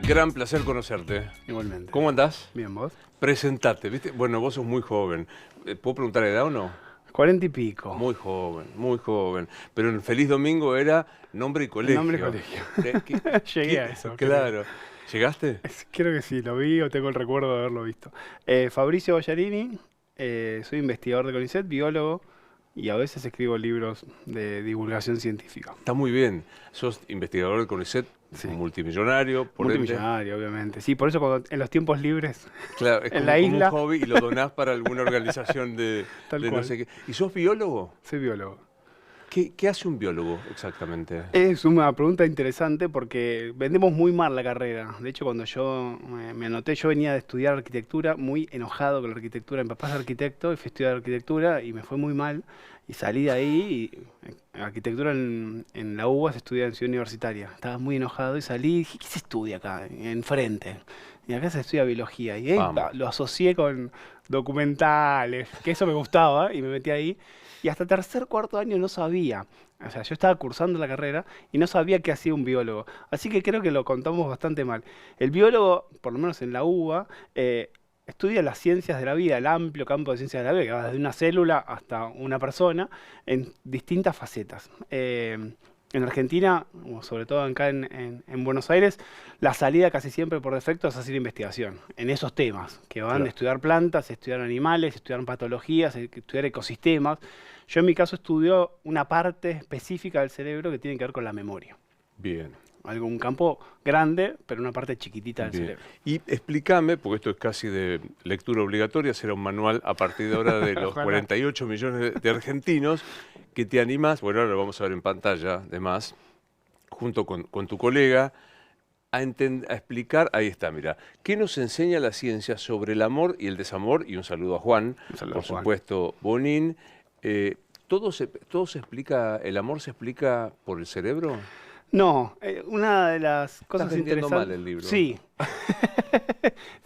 Gran placer conocerte. Igualmente. ¿Cómo andás? Bien, ¿vos? Presentate, ¿viste? Bueno, vos sos muy joven. ¿Puedo preguntar edad o no? 40 y pico. Muy joven, muy joven. Pero en Feliz Domingo era nombre y colegio. Nombre y colegio. Llegué a eso. Claro. ¿Llegaste? Creo que sí, lo vi o tengo el recuerdo de haberlo visto. Fabricio Ballarini, soy investigador de CONICET, biólogo, y a veces escribo libros de divulgación científica. Está muy bien. Sos investigador del CONICET, Sí. multimillonario, por Multimillonario, obviamente. Sí, por eso en los tiempos libres, claro, es en como, la como isla. un hobby y lo donás para alguna organización Tal de no cual. sé qué. ¿Y sos biólogo? Soy biólogo. ¿Qué hace un biólogo exactamente? Es una pregunta interesante porque vendemos muy mal la carrera. De hecho, cuando yo me anoté, yo venía de estudiar arquitectura, muy enojado con la arquitectura. Mi papá es arquitecto y fui a estudiar arquitectura y me fue muy mal. Y salí de ahí y arquitectura en la UBA se estudia en Ciudad Universitaria. Estaba muy enojado y salí y dije, ¿qué se estudia acá? Enfrente. Y acá se estudia biología. Y ahí Vamos. lo asocié con documentales, que eso me gustaba y me metí ahí. Y hasta tercer, cuarto año no sabía. O sea, yo estaba cursando la carrera y no sabía qué hacía un biólogo. Así que creo que lo contamos bastante mal. El biólogo, por lo menos en la UBA, estudia las ciencias de la vida, el amplio campo de ciencias de la vida, que va desde una célula hasta una persona, en distintas facetas. En Argentina, o sobre todo acá en Buenos Aires, la salida casi siempre por defecto es hacer investigación en esos temas, que van Claro. de estudiar plantas, estudiar animales, estudiar patologías, estudiar ecosistemas. Yo en mi caso estudio una parte específica del cerebro que tiene que ver con la memoria. Bien. Un campo grande, pero una parte chiquitita del Bien. cerebro. Y explícame, porque esto es casi de lectura obligatoria, será un manual a partir de ahora de los Ojalá. 48 millones de argentinos, que te animas, bueno, ahora lo vamos a ver en pantalla, además, junto con tu colega, a explicar, ahí está, mira, ¿qué nos enseña la ciencia sobre el amor y el desamor? Y un saludo a Juan, Un saludo por a Juan. supuesto, Bonín. ¿Todo se explica, el amor se explica por el cerebro? No, una de las cosas Estás vendiendo interesantes. mal el libro. Sí.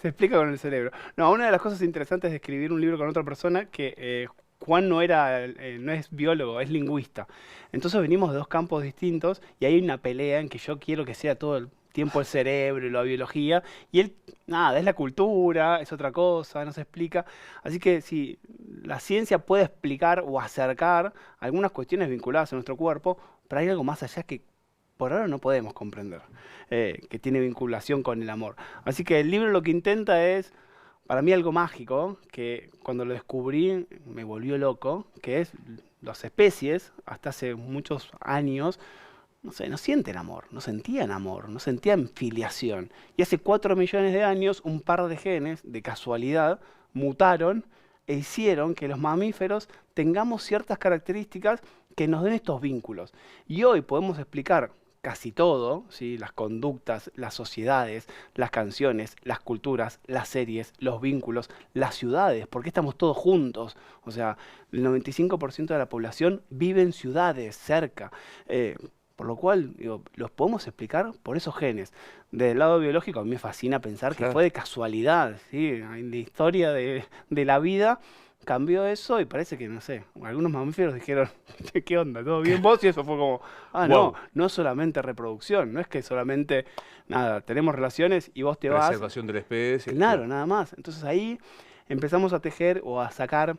Se explica con el cerebro. No, una de las cosas interesantes de escribir un libro con otra persona que Juan no es biólogo, es lingüista. Entonces venimos de dos campos distintos y hay una pelea en que yo quiero que sea todo el tiempo el cerebro y la biología y él, nada, es la cultura, es otra cosa, no se explica. Así que sí, la ciencia puede explicar o acercar algunas cuestiones vinculadas a nuestro cuerpo, pero hay algo más allá que por ahora no podemos comprender, que tiene vinculación con el amor. Así que el libro lo que intenta es, para mí algo mágico, que cuando lo descubrí me volvió loco, que es las especies, hasta hace muchos años, no sé, no sienten amor, no sentían filiación. Y hace 4 millones de años, un par de genes, de casualidad, mutaron e hicieron que los mamíferos tengamos ciertas características que nos den estos vínculos. Y hoy podemos explicar casi todo, ¿sí? Las conductas, las sociedades, las canciones, las culturas, las series, los vínculos, las ciudades, porque estamos todos juntos. O sea, el 95% de la población vive en ciudades, cerca. Por lo cual, digo, los podemos explicar por esos genes. Del lado biológico, a mí me fascina pensar que Claro. fue de casualidad, ¿sí? En la historia de la vida cambió eso y parece que, no sé, algunos mamíferos dijeron, "Che, ¿qué onda? ¿Todo bien vos?" Y eso fue como, Wow. no es solamente reproducción, no es que solamente, nada, tenemos relaciones y vos te vas. Preservación de la especie. Claro, nada más. Entonces ahí empezamos a tejer o a sacar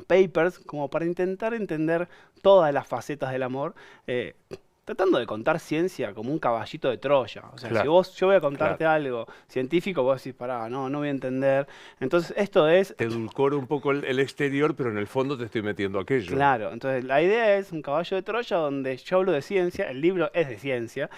papers como para intentar entender todas las facetas del amor, tratando de contar ciencia como un caballito de Troya. O sea, Claro, si yo voy a contarte algo científico, vos decís, pará, no voy a entender. Entonces esto es... Te edulcoro un poco el exterior, pero en el fondo te estoy metiendo aquello. Claro, entonces la idea es un caballo de Troya donde yo hablo de ciencia, el libro es de ciencia,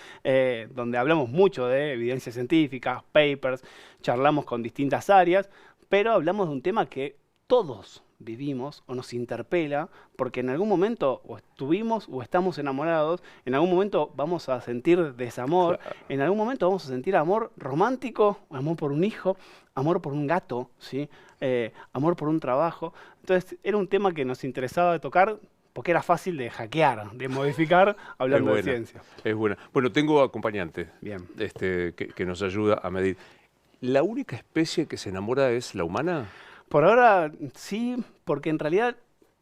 donde hablamos mucho de evidencia científica, papers, charlamos con distintas áreas, pero hablamos de un tema que todos vivimos o nos interpela, porque en algún momento o estuvimos o estamos enamorados, en algún momento vamos a sentir desamor, Claro. en algún momento vamos a sentir amor romántico, amor por un hijo, amor por un gato, ¿sí? Amor por un trabajo. Entonces era un tema que nos interesaba tocar porque era fácil de hackear, de modificar hablando de buena, ciencia. es buena. Bueno, tengo acompañante Bien. Que nos ayuda a medir. ¿La única especie que se enamora es la humana? Por ahora sí, porque en realidad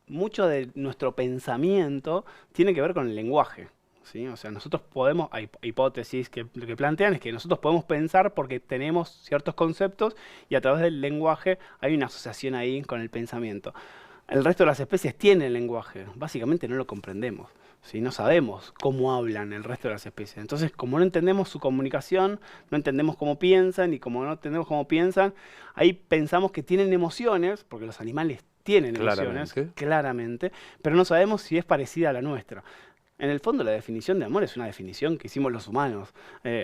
mucho de nuestro pensamiento tiene que ver con el lenguaje. ¿sí? O sea, nosotros podemos, hay hipótesis que lo que plantean es que nosotros podemos pensar porque tenemos ciertos conceptos y a través del lenguaje hay una asociación ahí con el pensamiento. El resto de las especies tienen lenguaje, básicamente no lo comprendemos, ¿sí? No sabemos cómo hablan el resto de las especies. Entonces, como no entendemos su comunicación, no entendemos cómo piensan y como no entendemos cómo piensan, ahí pensamos que tienen emociones, porque los animales tienen emociones, claramente, pero no sabemos si es parecida a la nuestra. En el fondo la definición de amor es una definición que hicimos los humanos,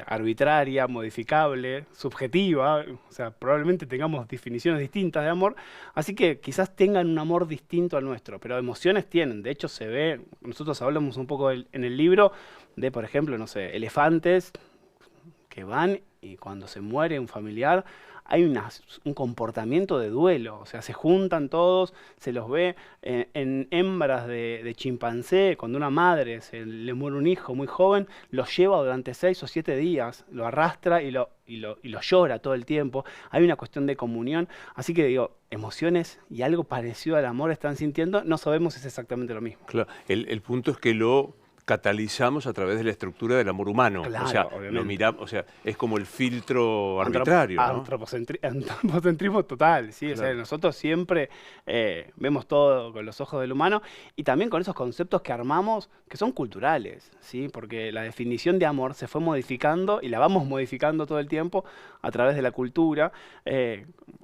arbitraria, modificable, subjetiva, o sea, probablemente tengamos definiciones distintas de amor, así que quizás tengan un amor distinto al nuestro, pero emociones tienen, de hecho se ve, nosotros hablamos un poco en el libro de, por ejemplo, no sé, elefantes que van y cuando se muere un familiar hay un comportamiento de duelo, o sea, se juntan todos, se los ve en hembras de chimpancé, cuando una madre le muere un hijo muy joven, lo lleva durante 6 o 7 días, lo arrastra y lo llora todo el tiempo, hay una cuestión de comunión, así que digo, emociones y algo parecido al amor están sintiendo, no sabemos si es exactamente lo mismo. Claro, el punto es que lo catalizamos a través de la estructura del amor humano. Claro, o sea, obviamente. lo miramos, o sea, es como el filtro arbitrario, ¿no? Antropocentrismo total, ¿sí? Claro. O sea, nosotros siempre vemos todo con los ojos del humano y también con esos conceptos que armamos que son culturales, ¿sí? Porque la definición de amor se fue modificando y la vamos modificando todo el tiempo a través de la cultura.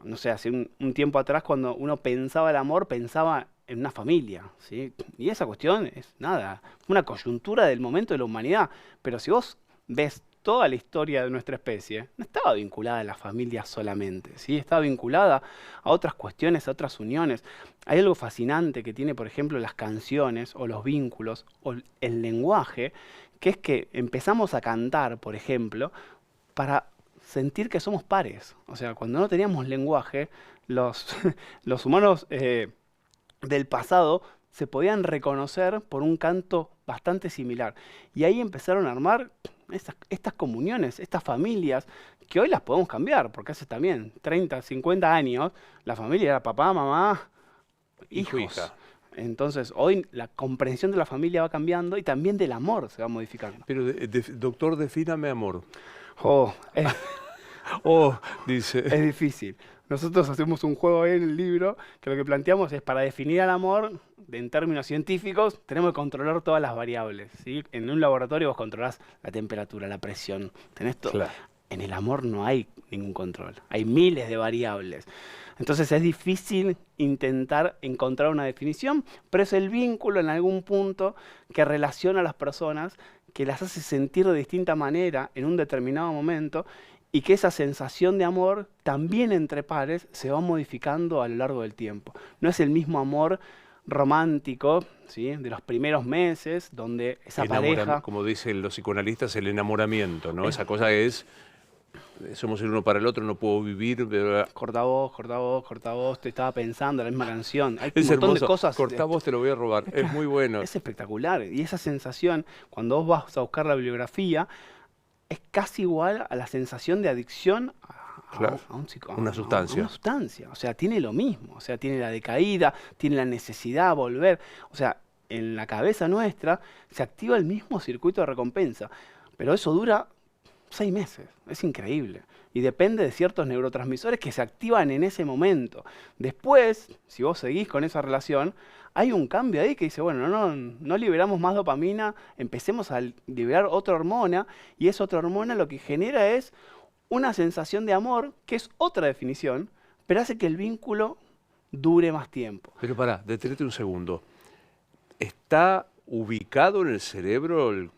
No sé, hace un tiempo atrás cuando uno pensaba el amor, pensaba en una familia, ¿sí? Y esa cuestión es nada, una coyuntura del momento de la humanidad. Pero si vos ves toda la historia de nuestra especie, no estaba vinculada a la familia solamente, ¿sí? Estaba vinculada a otras cuestiones, a otras uniones. Hay algo fascinante que tiene, por ejemplo, las canciones o los vínculos o el lenguaje, que es que empezamos a cantar, por ejemplo, para sentir que somos pares. O sea, cuando no teníamos lenguaje, los humanos del pasado se podían reconocer por un canto bastante similar. Y ahí empezaron a armar estas comuniones, estas familias, que hoy las podemos cambiar, porque hace también 30, 50 años, la familia era papá, mamá, hijos. Hija. Entonces, hoy la comprensión de la familia va cambiando y también del amor se va modificando. Pero, doctor, defíname amor. Oh, Dice. es difícil. Nosotros hacemos un juego ahí en el libro que lo que planteamos es para definir al amor, en términos científicos, tenemos que controlar todas las variables, ¿sí? En un laboratorio vos controlás la temperatura, la presión, tenés todo. Claro. En el amor no hay ningún control, hay miles de variables. Entonces es difícil intentar encontrar una definición, pero es el vínculo en algún punto que relaciona a las personas, que las hace sentir de distinta manera en un determinado momento y que esa sensación de amor también entre pares se va modificando a lo largo del tiempo. No es el mismo amor romántico, ¿sí? De los primeros meses, donde esa pareja... Como dicen los psicoanalistas, el enamoramiento, ¿no? Esa cosa es, somos el uno para el otro, no puedo vivir... Corta vos, te estaba pensando la misma canción. Hay un Es montón hermoso. de cosas... Cortá vos, te lo voy a robar. Es muy bueno. Es espectacular. Y esa sensación, cuando vos vas a buscar la bibliografía, es casi igual a la sensación de adicción Claro, una sustancia. Una sustancia. O sea, tiene lo mismo. O sea, tiene la decaída, tiene la necesidad de volver. O sea, en la cabeza nuestra se activa el mismo circuito de recompensa. Pero eso dura 6 meses. Es increíble. Y depende de ciertos neurotransmisores que se activan en ese momento. Después, si vos seguís con esa relación, hay un cambio ahí que dice, bueno, no liberamos más dopamina, empecemos a liberar otra hormona, y esa otra hormona lo que genera es una sensación de amor, que es otra definición, pero hace que el vínculo dure más tiempo. Pero pará, detenete un segundo. ¿Está ubicado en el cerebro el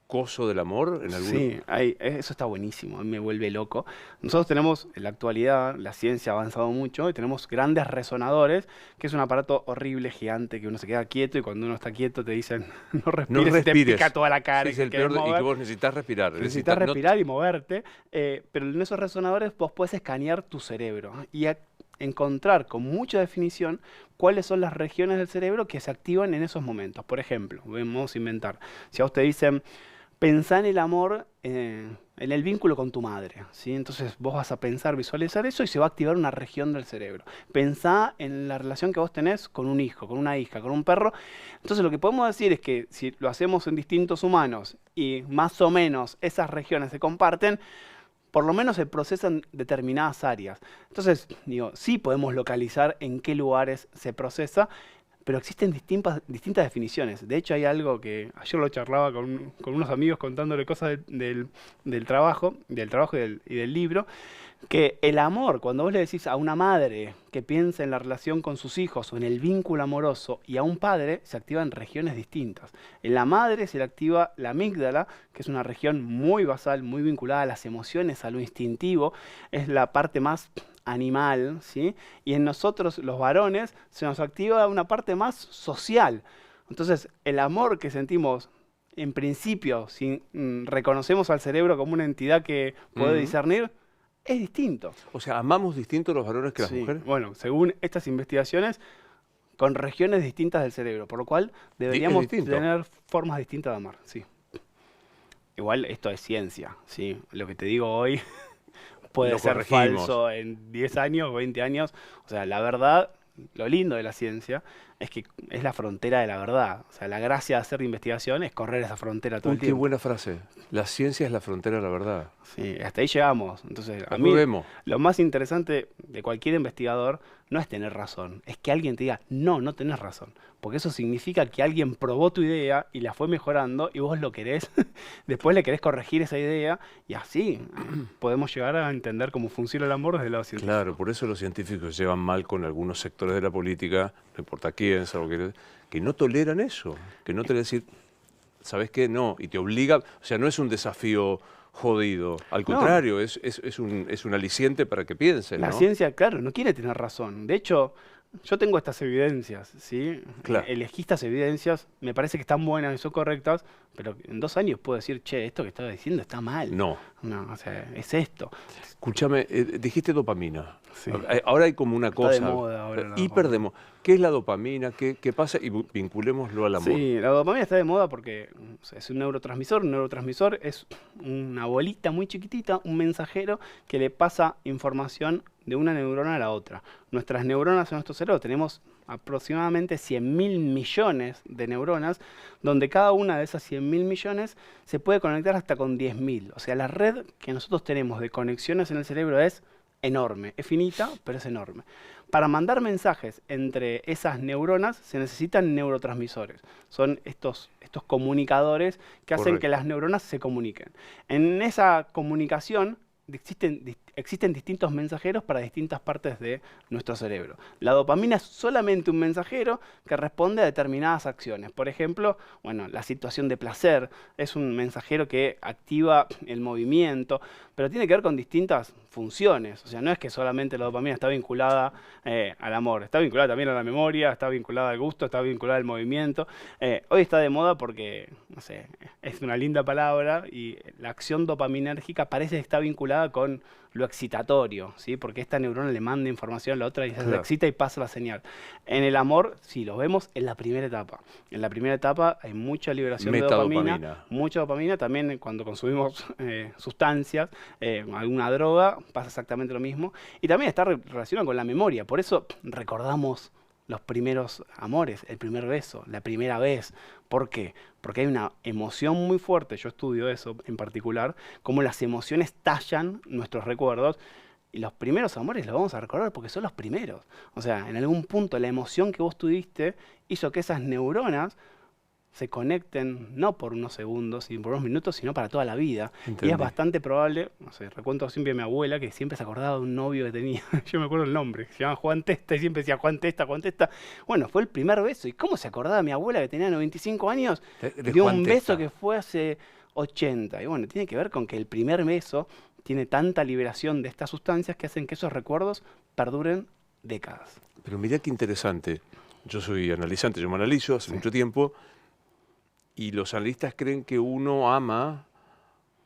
coso del amor? Sí, eso está buenísimo, a mí me vuelve loco. Nosotros tenemos, en la actualidad, la ciencia ha avanzado mucho y tenemos grandes resonadores, que es un aparato horrible, gigante, que uno se queda quieto y cuando uno está quieto te dicen no respires, y te pica toda la cara. Sí, es el peor, y que vos necesitas respirar. Necesitas respirar y moverte, pero en esos resonadores vos podés escanear tu cerebro y encontrar con mucha definición cuáles son las regiones del cerebro que se activan en esos momentos. Por ejemplo, vamos a inventar, si a vos te dicen Pensá en el amor, en el vínculo con tu madre, ¿sí? Entonces vos vas a pensar, visualizar eso y se va a activar una región del cerebro. Pensá en la relación que vos tenés con un hijo, con una hija, con un perro. Entonces lo que podemos decir es que si lo hacemos en distintos humanos y más o menos esas regiones se comparten, por lo menos se procesan determinadas áreas. Entonces, digo, sí podemos localizar en qué lugares se procesa, pero existen distintas definiciones. De hecho, hay algo que ayer lo charlaba con unos amigos contándole cosas del trabajo, y del libro, que el amor, cuando vos le decís a una madre que piensa en la relación con sus hijos o en el vínculo amoroso y a un padre, se activa en regiones distintas. En la madre se le activa la amígdala, que es una región muy basal, muy vinculada a las emociones, a lo instintivo, es la parte más animal, ¿sí? Y en nosotros, los varones, se nos activa una parte más social. Entonces, el amor que sentimos en principio, si reconocemos al cerebro como una entidad que puede Ujú. discernir, es distinto. O sea, amamos distinto a los varones que las Sí, mujeres. bueno, según estas investigaciones, con regiones distintas del cerebro, por lo cual Es deberíamos distinto. tener formas distintas de amar, sí. Igual esto es ciencia, ¿sí? Lo que te digo hoy puede Lo ser corregimos. falso en 10 años, 20 años. O sea, la verdad, lo lindo de la ciencia es que es la frontera de la verdad. O sea, la gracia de hacer investigación es correr esa frontera todo Uy, el qué tiempo. buena frase. La ciencia es la frontera de la verdad. Sí, hasta ahí llegamos. Entonces, a Después mí vemos. lo más interesante de cualquier investigador no es tener razón, es que alguien te diga, no, no tenés razón. Porque eso significa que alguien probó tu idea y la fue mejorando y vos lo querés, después le querés corregir esa idea y así podemos llegar a entender cómo funciona el amor desde el lado Claro, científico. por eso los científicos se llevan mal con algunos sectores de la política, no importa quién, salvo que no toleran eso, que no te decir, ¿sabes qué? No, y te obliga, o sea, no es un desafío jodido, al No, contrario, es un aliciente para que piensen, la ¿no? ciencia, claro, no quiere tener razón. De hecho, yo tengo estas evidencias, ¿sí? Claro, Elegí estas evidencias, me parece que están buenas y son correctas, pero en 2 años puedo decir, che, esto que estaba diciendo está mal. no. No, o sea, es esto. Escúchame, dijiste dopamina. Sí. Ahora hay como una Está de cosa, moda ahora la dopamina. hiperdemo. ¿Qué es la dopamina? ¿Qué pasa? Y vinculémoslo al amor. Sí, la dopamina está de moda porque o sea, es un neurotransmisor. Un neurotransmisor es una bolita muy chiquitita, un mensajero que le pasa información de una neurona a la otra. Nuestras neuronas en nuestro cerebro tenemos aproximadamente 100.000 millones de neuronas, donde cada una de esas 100.000 millones se puede conectar hasta con 10.000. O sea, la red que nosotros tenemos de conexiones en el cerebro es enorme, es finita, pero es enorme. Para mandar mensajes entre esas neuronas se necesitan neurotransmisores. Son estos comunicadores que hacen que Correcto. las neuronas se comuniquen. En esa comunicación existen distintos mensajeros para distintas partes de nuestro cerebro. La dopamina es solamente un mensajero que responde a determinadas acciones. Por ejemplo, bueno, la situación de placer es un mensajero que activa el movimiento, pero tiene que ver con distintas funciones. O sea, no es que solamente la dopamina está vinculada al amor, está vinculada también a la memoria, está vinculada al gusto, está vinculada al movimiento. Hoy está de moda porque, no sé, es una linda palabra y la acción dopaminérgica parece que está vinculada con lo excitatorio, ¿sí? Porque esta neurona le manda información a la otra y se Claro. excita y pasa la señal. En el amor, sí, lo vemos en la primera etapa. En la primera etapa hay mucha liberación de Metadopamina. mucha dopamina. También cuando consumimos sustancias, alguna droga, pasa exactamente lo mismo. Y también está relacionado con la memoria. Por eso recordamos los primeros amores, el primer beso, la primera vez. ¿Por qué? Porque hay una emoción muy fuerte, yo estudio eso en particular, cómo las emociones tallan nuestros recuerdos y los primeros amores los vamos a recordar porque son los primeros. O sea, en algún punto la emoción que vos tuviste hizo que esas neuronas se conecten no por unos segundos y por unos minutos, sino para toda la vida. Y es Entendí. bastante probable, no sé, recuento siempre a mi abuela que siempre se acordaba de un novio que tenía, yo me acuerdo el nombre, se llama Juan Testa y siempre decía Juan Testa, Juan Testa. Bueno, fue el primer beso. ¿Y cómo se acordaba mi abuela que tenía 95 años De de Juan un beso Testa. que fue hace 80? Y bueno, tiene que ver con que el primer beso tiene tanta liberación de estas sustancias que hacen que esos recuerdos perduren décadas. Pero mirá qué interesante. Yo soy analizante, yo me analizo hace Sí, mucho tiempo y los analistas creen que uno ama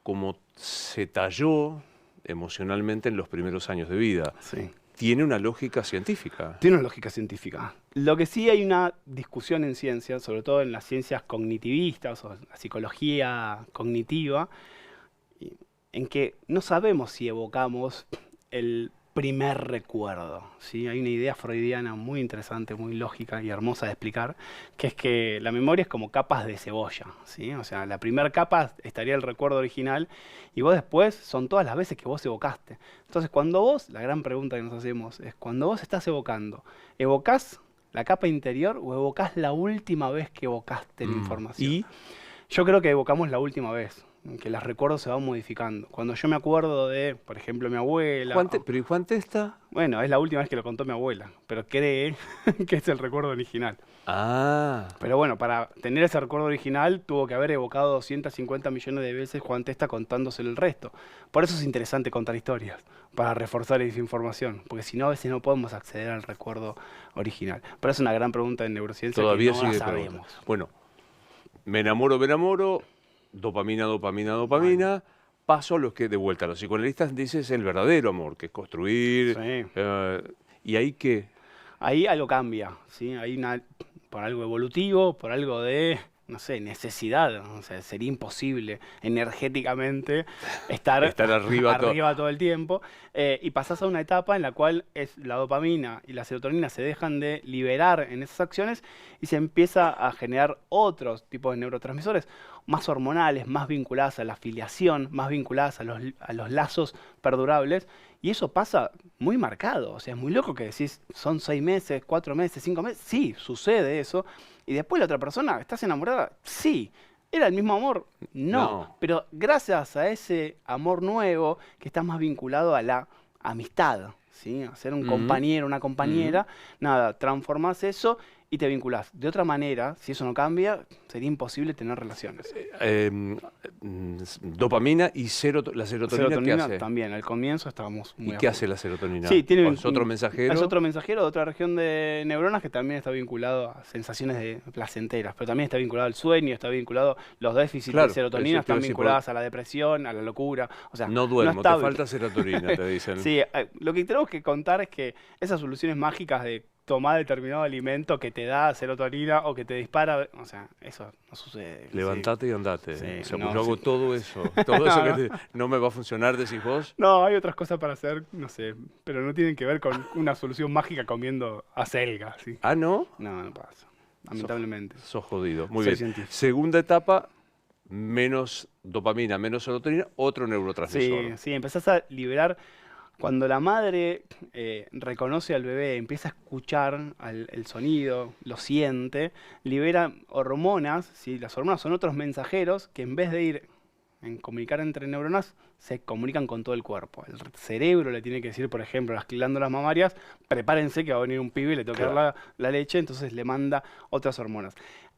como se talló emocionalmente en los primeros años de vida. sí. Tiene una lógica científica. Tiene una lógica científica. Lo que sí hay una discusión en ciencia, sobre todo en las ciencias cognitivistas o la psicología cognitiva, en que no sabemos si evocamos el primer recuerdo, ¿sí? Hay una idea freudiana muy interesante, muy lógica y hermosa de explicar, que es que la memoria es como capas de cebolla, ¿sí? O sea, la primera capa estaría el recuerdo original y vos después son todas las veces que vos evocaste. Entonces, cuando vos, la gran pregunta que nos hacemos es, cuando vos estás evocando, ¿evocás la capa interior o evocás la última vez que evocaste la información? Y Yo creo que evocamos la última vez, que los recuerdos se van modificando. Cuando yo me acuerdo de, por ejemplo, mi abuela, Pero ¿y Juan Testa? bueno, es la última vez que lo contó mi abuela, pero cree que es el recuerdo original. Ah, Pero bueno, para tener ese recuerdo original tuvo que haber evocado 250 millones de veces Juan Testa contándose el resto. Por eso es interesante contar historias, para reforzar esa información, porque si no, a veces no podemos acceder al recuerdo original. Pero es una gran pregunta en neurociencia todavía que no la sigue sabemos. preguntando. Bueno, me enamoro, dopamina, dopamina, dopamina. Paso a los que de vuelta, los psicoanalistas dicen es el verdadero amor, que es construir. Sí. Y ahí que, Ahí algo cambia, ¿sí? Por algo evolutivo, por algo de, no sé, necesidad. O sea, sería imposible energéticamente estar, Estar arriba arriba todo el tiempo. Y pasás a una etapa en la cual la dopamina y la serotonina se dejan de liberar en esas acciones y se empieza a generar otros tipos de neurotransmisores más hormonales, más vinculadas a la afiliación, más vinculadas a los lazos perdurables. Y eso pasa muy marcado, o sea, es muy loco que decís, son 6 meses, 4 meses, 5 meses, sí, sucede eso. Y después la otra persona, ¿estás enamorada? Sí. ¿Era el mismo amor? No. Pero gracias a ese amor nuevo, que está más vinculado a la amistad, ¿sí? A ser un compañero, una compañera, nada, transformás eso y te vinculás. De otra manera, si eso no cambia, sería imposible tener relaciones. Dopamina y la serotonina, ¿qué hace? También, al comienzo estábamos muy ¿Y qué hace la serotonina? Sí, tiene ¿Es otro mensajero? Es otro mensajero de otra región de neuronas que también está vinculado a sensaciones placenteras, pero también está vinculado al sueño, está vinculado, los déficits Claro, de serotonina eso te iba a están decir, vinculados a la depresión, a la locura, o sea, No duermo, te estable. falta serotonina, te dicen. Sí, lo que tenemos que contar es que esas soluciones mágicas de tomar determinado alimento que te da serotonina o que te dispara, o sea, eso no sucede. Levantate y andate. Sí, O sea, no, pues yo hago sí. todo eso. Todo eso que no me va a funcionar, decís vos. No, hay otras cosas para hacer, no sé, pero no tienen que ver con una solución mágica comiendo acelga, ¿sí? Ah, ¿no? No, no pasa, lamentablemente. Sos jodido. Muy Soy bien. científico. Segunda etapa, menos dopamina, menos serotonina, otro neurotransmisor. Sí, sí, empezás a liberar. Cuando la madre reconoce al bebé, empieza a escuchar el sonido, lo siente, libera hormonas, ¿sí? Las hormonas son otros mensajeros que en vez de ir en comunicar entre neuronas, se comunican con todo el cuerpo. El cerebro le tiene que decir, por ejemplo, a las glándulas mamarias, prepárense que va a venir un pibe y le toca dar la leche, entonces le manda otras hormonas.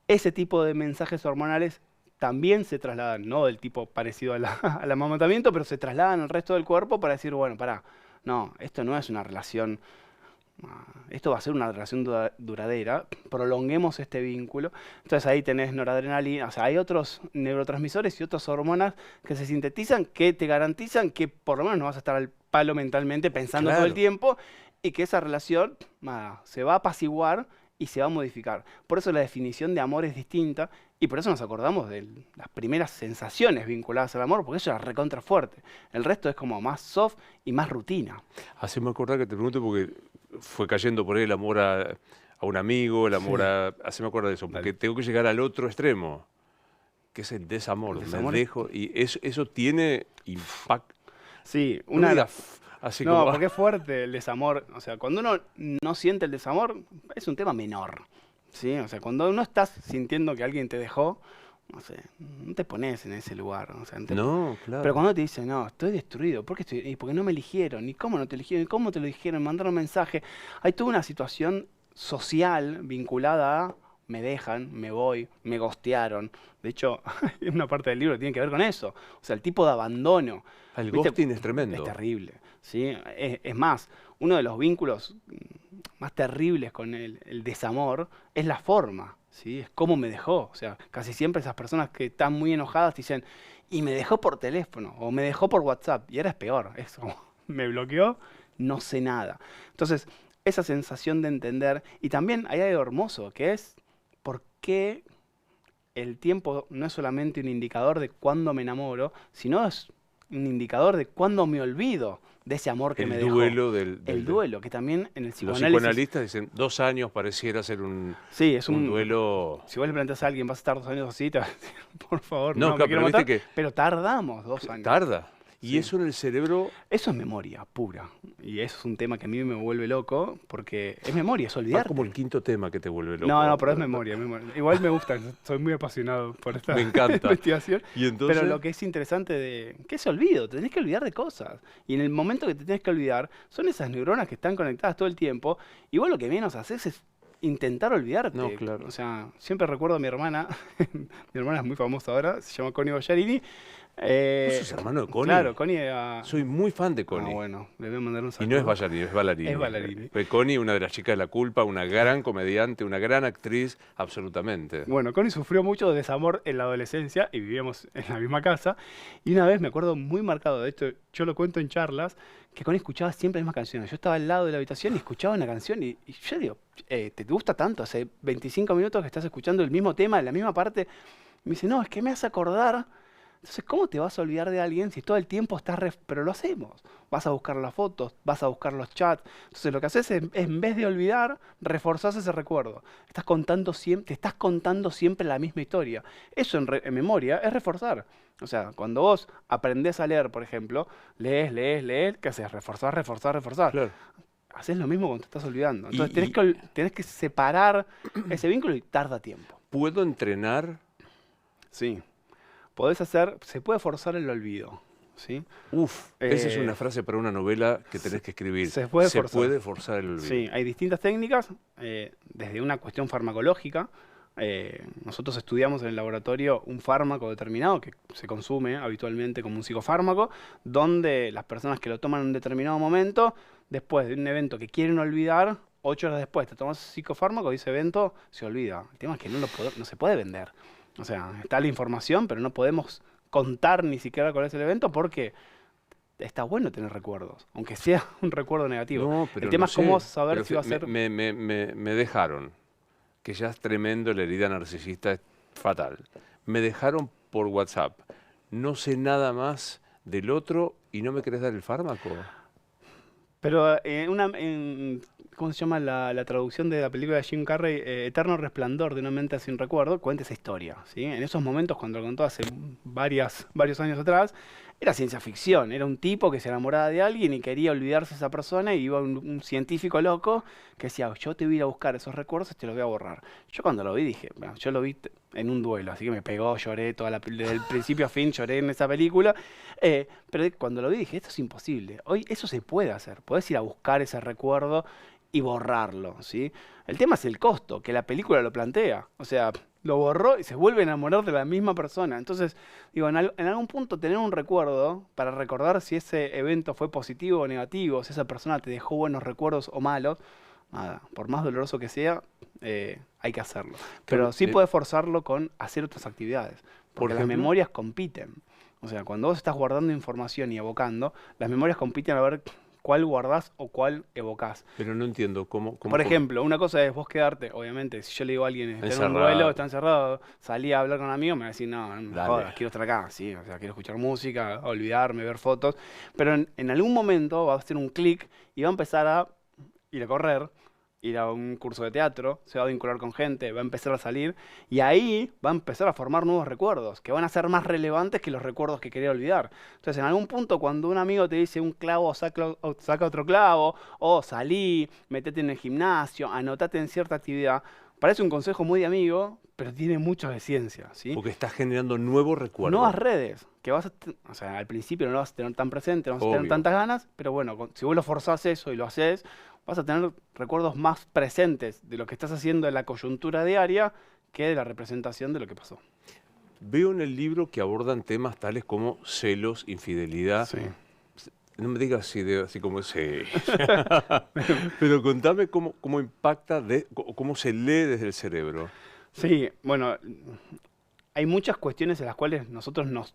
Ese tipo de mensajes hormonales también se trasladan, no del tipo parecido al amamantamiento, pero se trasladan al resto del cuerpo para decir, bueno, pará, no, esto no es una relación, esto va a ser una relación duradera, prolonguemos este vínculo. Entonces ahí tenés noradrenalina, o sea, hay otros neurotransmisores y otras hormonas que se sintetizan que te garantizan que por lo menos no vas a estar al palo mentalmente pensando todo el tiempo y que esa relación se va a apaciguar y se va a modificar. Por eso la definición de amor es distinta y por eso nos acordamos de las primeras sensaciones vinculadas al amor, porque eso era recontra fuerte. El resto es como más soft y más rutina. Haceme acordar que te pregunto porque fue cayendo por ahí el amor a un amigo, el amor a... Haceme acordar de eso, porque tengo que llegar al otro extremo, que es el desamor. Me dejo, y eso tiene impacto. Sí, Así no, como, porque es fuerte el desamor. O sea, cuando uno no siente el desamor, es un tema menor. ¿Sí? O sea, cuando uno estás sintiendo que alguien te dejó, no sé, no te pones en ese lugar. O sea, no, claro. Pero cuando te dicen, no, estoy destruido, ¿por qué estoy? ¿Y porque no me eligieron? ¿Y cómo no te eligieron? ¿Y cómo te lo dijeron? Mandaron un mensaje. Hay toda una situación social vinculada a me dejan, me voy, me gostearon. De hecho, una parte del libro tiene que ver con eso. O sea, el tipo de abandono. El ¿viste? ghosting es tremendo. Es terrible. ¿Sí? Es más, uno de los vínculos más terribles con el desamor es la forma, ¿sí? Es cómo me dejó. O sea, casi siempre esas personas que están muy enojadas dicen, y me dejó por teléfono, o me dejó por WhatsApp, y ahora es peor, es como, me bloqueó, no sé nada. Entonces, esa sensación de entender. Y también hay algo hermoso, que es por qué el tiempo no es solamente un indicador de cuándo me enamoro, sino es un indicador de cuándo me olvido de ese amor que me El dejó. duelo El duelo, que también en el Los psicoanálisis... psicoanalistas dicen 2 años pareciera ser Sí, es un duelo. Si vos le planteas a alguien, vas a estar 2 años así, te va a decir, por favor, No, no, me claro, quiero pero viste matar. que Pero tardamos 2 años. tarda. Y Sí. eso en el cerebro. Eso es memoria pura. Y eso es un tema que a mí me vuelve loco, porque es memoria, es Va olvidarte. como el quinto tema que te vuelve loco. No, pero es memoria, memoria. Igual me gusta, soy muy apasionado por esta Me encanta. investigación. Y entonces. Pero lo que es interesante de... ¿Qué es olvido? Te tenés que olvidar de cosas. Y en el momento que te tenés que olvidar, son esas neuronas que están conectadas todo el tiempo, y vos lo que menos haces es intentar olvidarte. No, claro. O sea, siempre recuerdo a mi hermana, mi hermana es muy famosa ahora, se llama Connie Ballarini. ¿Vos sos hermano de Connie? Claro, Connie era... Soy muy fan de Ah, Connie. bueno, le voy a mandar un Y saludo. no es Ballarini, es Ballarini. Es Ballarini. Connie, una de las chicas de la culpa, una gran comediante, una gran actriz, absolutamente. Bueno, Connie sufrió mucho de desamor en la adolescencia y vivíamos en la misma casa. Y una vez me acuerdo muy marcado, de esto yo lo cuento en charlas, que Connie escuchaba siempre las mismas canciones. Yo estaba al lado de la habitación y escuchaba una canción y yo digo, ¿te gusta tanto? Hace 25 minutos que estás escuchando el mismo tema, la misma parte. Me dice, no, es que me hace acordar. Entonces, ¿cómo te vas a olvidar de alguien si todo el tiempo estás... Pero lo hacemos. Vas a buscar las fotos, vas a buscar los chats. Entonces, lo que haces es, en vez de olvidar, reforzás ese recuerdo. Te estás contando siempre la misma historia. Eso en memoria es reforzar. O sea, cuando vos aprendés a leer, por ejemplo, lees, ¿qué haces? Reforzar, reforzar, reforzar. Claro. Haces lo mismo cuando te estás olvidando. Entonces, Y- tenés que separar ese vínculo y tarda tiempo. ¿Puedo entrenar? Sí. Se puede forzar el olvido, ¿sí? Uf, esa es Eh, una frase para una novela que tenés que escribir. se puede forzar. puede forzar el olvido. Sí, hay distintas técnicas, desde una cuestión farmacológica. Nosotros estudiamos en el laboratorio un fármaco determinado que se consume habitualmente como un psicofármaco, donde las personas que lo toman en un determinado momento, después de un evento que quieren olvidar, 8 horas después te tomas ese psicofármaco y ese evento se olvida. El tema es que no se puede vender. O sea, está la información, pero no podemos contar ni siquiera cuál es el evento porque está bueno tener recuerdos, aunque sea un recuerdo negativo. No, pero El tema no es cómo sé. saber Pero si va a ser... me dejaron, que ya es tremendo, la herida narcisista es fatal. Me dejaron por WhatsApp. No sé nada más del otro y no me querés dar el fármaco. Pero ¿cómo se llama la traducción de la película de Jim Carrey? Eterno resplandor de una mente sin recuerdo, cuenta esa historia, ¿sí? En esos momentos, cuando lo contó hace varios años atrás, era ciencia ficción. Era un tipo que se enamoraba de alguien y quería olvidarse de esa persona y iba un científico loco que decía, yo te voy a ir a buscar esos recuerdos y te los voy a borrar. Yo cuando lo vi dije, bueno, yo lo vi en un duelo, así que me pegó, lloré desde el principio a fin, lloré en esa película. Pero cuando lo vi dije, esto es imposible. Hoy eso se puede hacer. Podés ir a buscar ese recuerdo y borrarlo, ¿sí? El tema es el costo, que la película lo plantea. O sea, lo borró y se vuelve a enamorar de la misma persona. Entonces, digo, en algún punto tener un recuerdo para recordar si ese evento fue positivo o negativo, si esa persona te dejó buenos recuerdos o malos, nada, por más doloroso que sea, hay que hacerlo. Pero sí puedes forzarlo con hacer otras actividades, porque las memorias compiten. O sea, cuando vos estás guardando información y evocando, las memorias compiten a ver cuál guardás o cuál evocás. Pero no entiendo cómo... Por ejemplo, una cosa es vos quedarte, obviamente, si yo le digo a alguien, está en un Encerrado. duelo, está encerrado, salí a hablar con un amigo, me va a decir, no, no me Dale. jodas, quiero estar acá, sí, o sea, quiero escuchar música, olvidarme, ver fotos, pero en algún momento va a hacer un clic y va a empezar a ir a correr, ir a un curso de teatro, se va a vincular con gente, va a empezar a salir y ahí va a empezar a formar nuevos recuerdos que van a ser más relevantes que los recuerdos que quería olvidar. Entonces, en algún punto, cuando un amigo te dice un clavo saca otro clavo, o salí, metete en el gimnasio, anotate en cierta actividad, parece un consejo muy de amigo, pero tiene mucho de ciencia, ¿sí? Porque estás generando nuevos recuerdos. Nuevas redes, que o sea, al principio no lo vas a tener tan presente, no vas a tener Obvio. tantas ganas, pero bueno, si vos lo forzás eso y lo haces, vas a tener recuerdos más presentes de lo que estás haciendo en la coyuntura diaria que de la representación de lo que pasó. Veo en el libro que abordan temas tales como celos, infidelidad. Sí. No me digas así como ese. Pero contame cómo impacta, cómo se lee desde el cerebro. Sí, bueno, hay muchas cuestiones en las cuales nosotros nos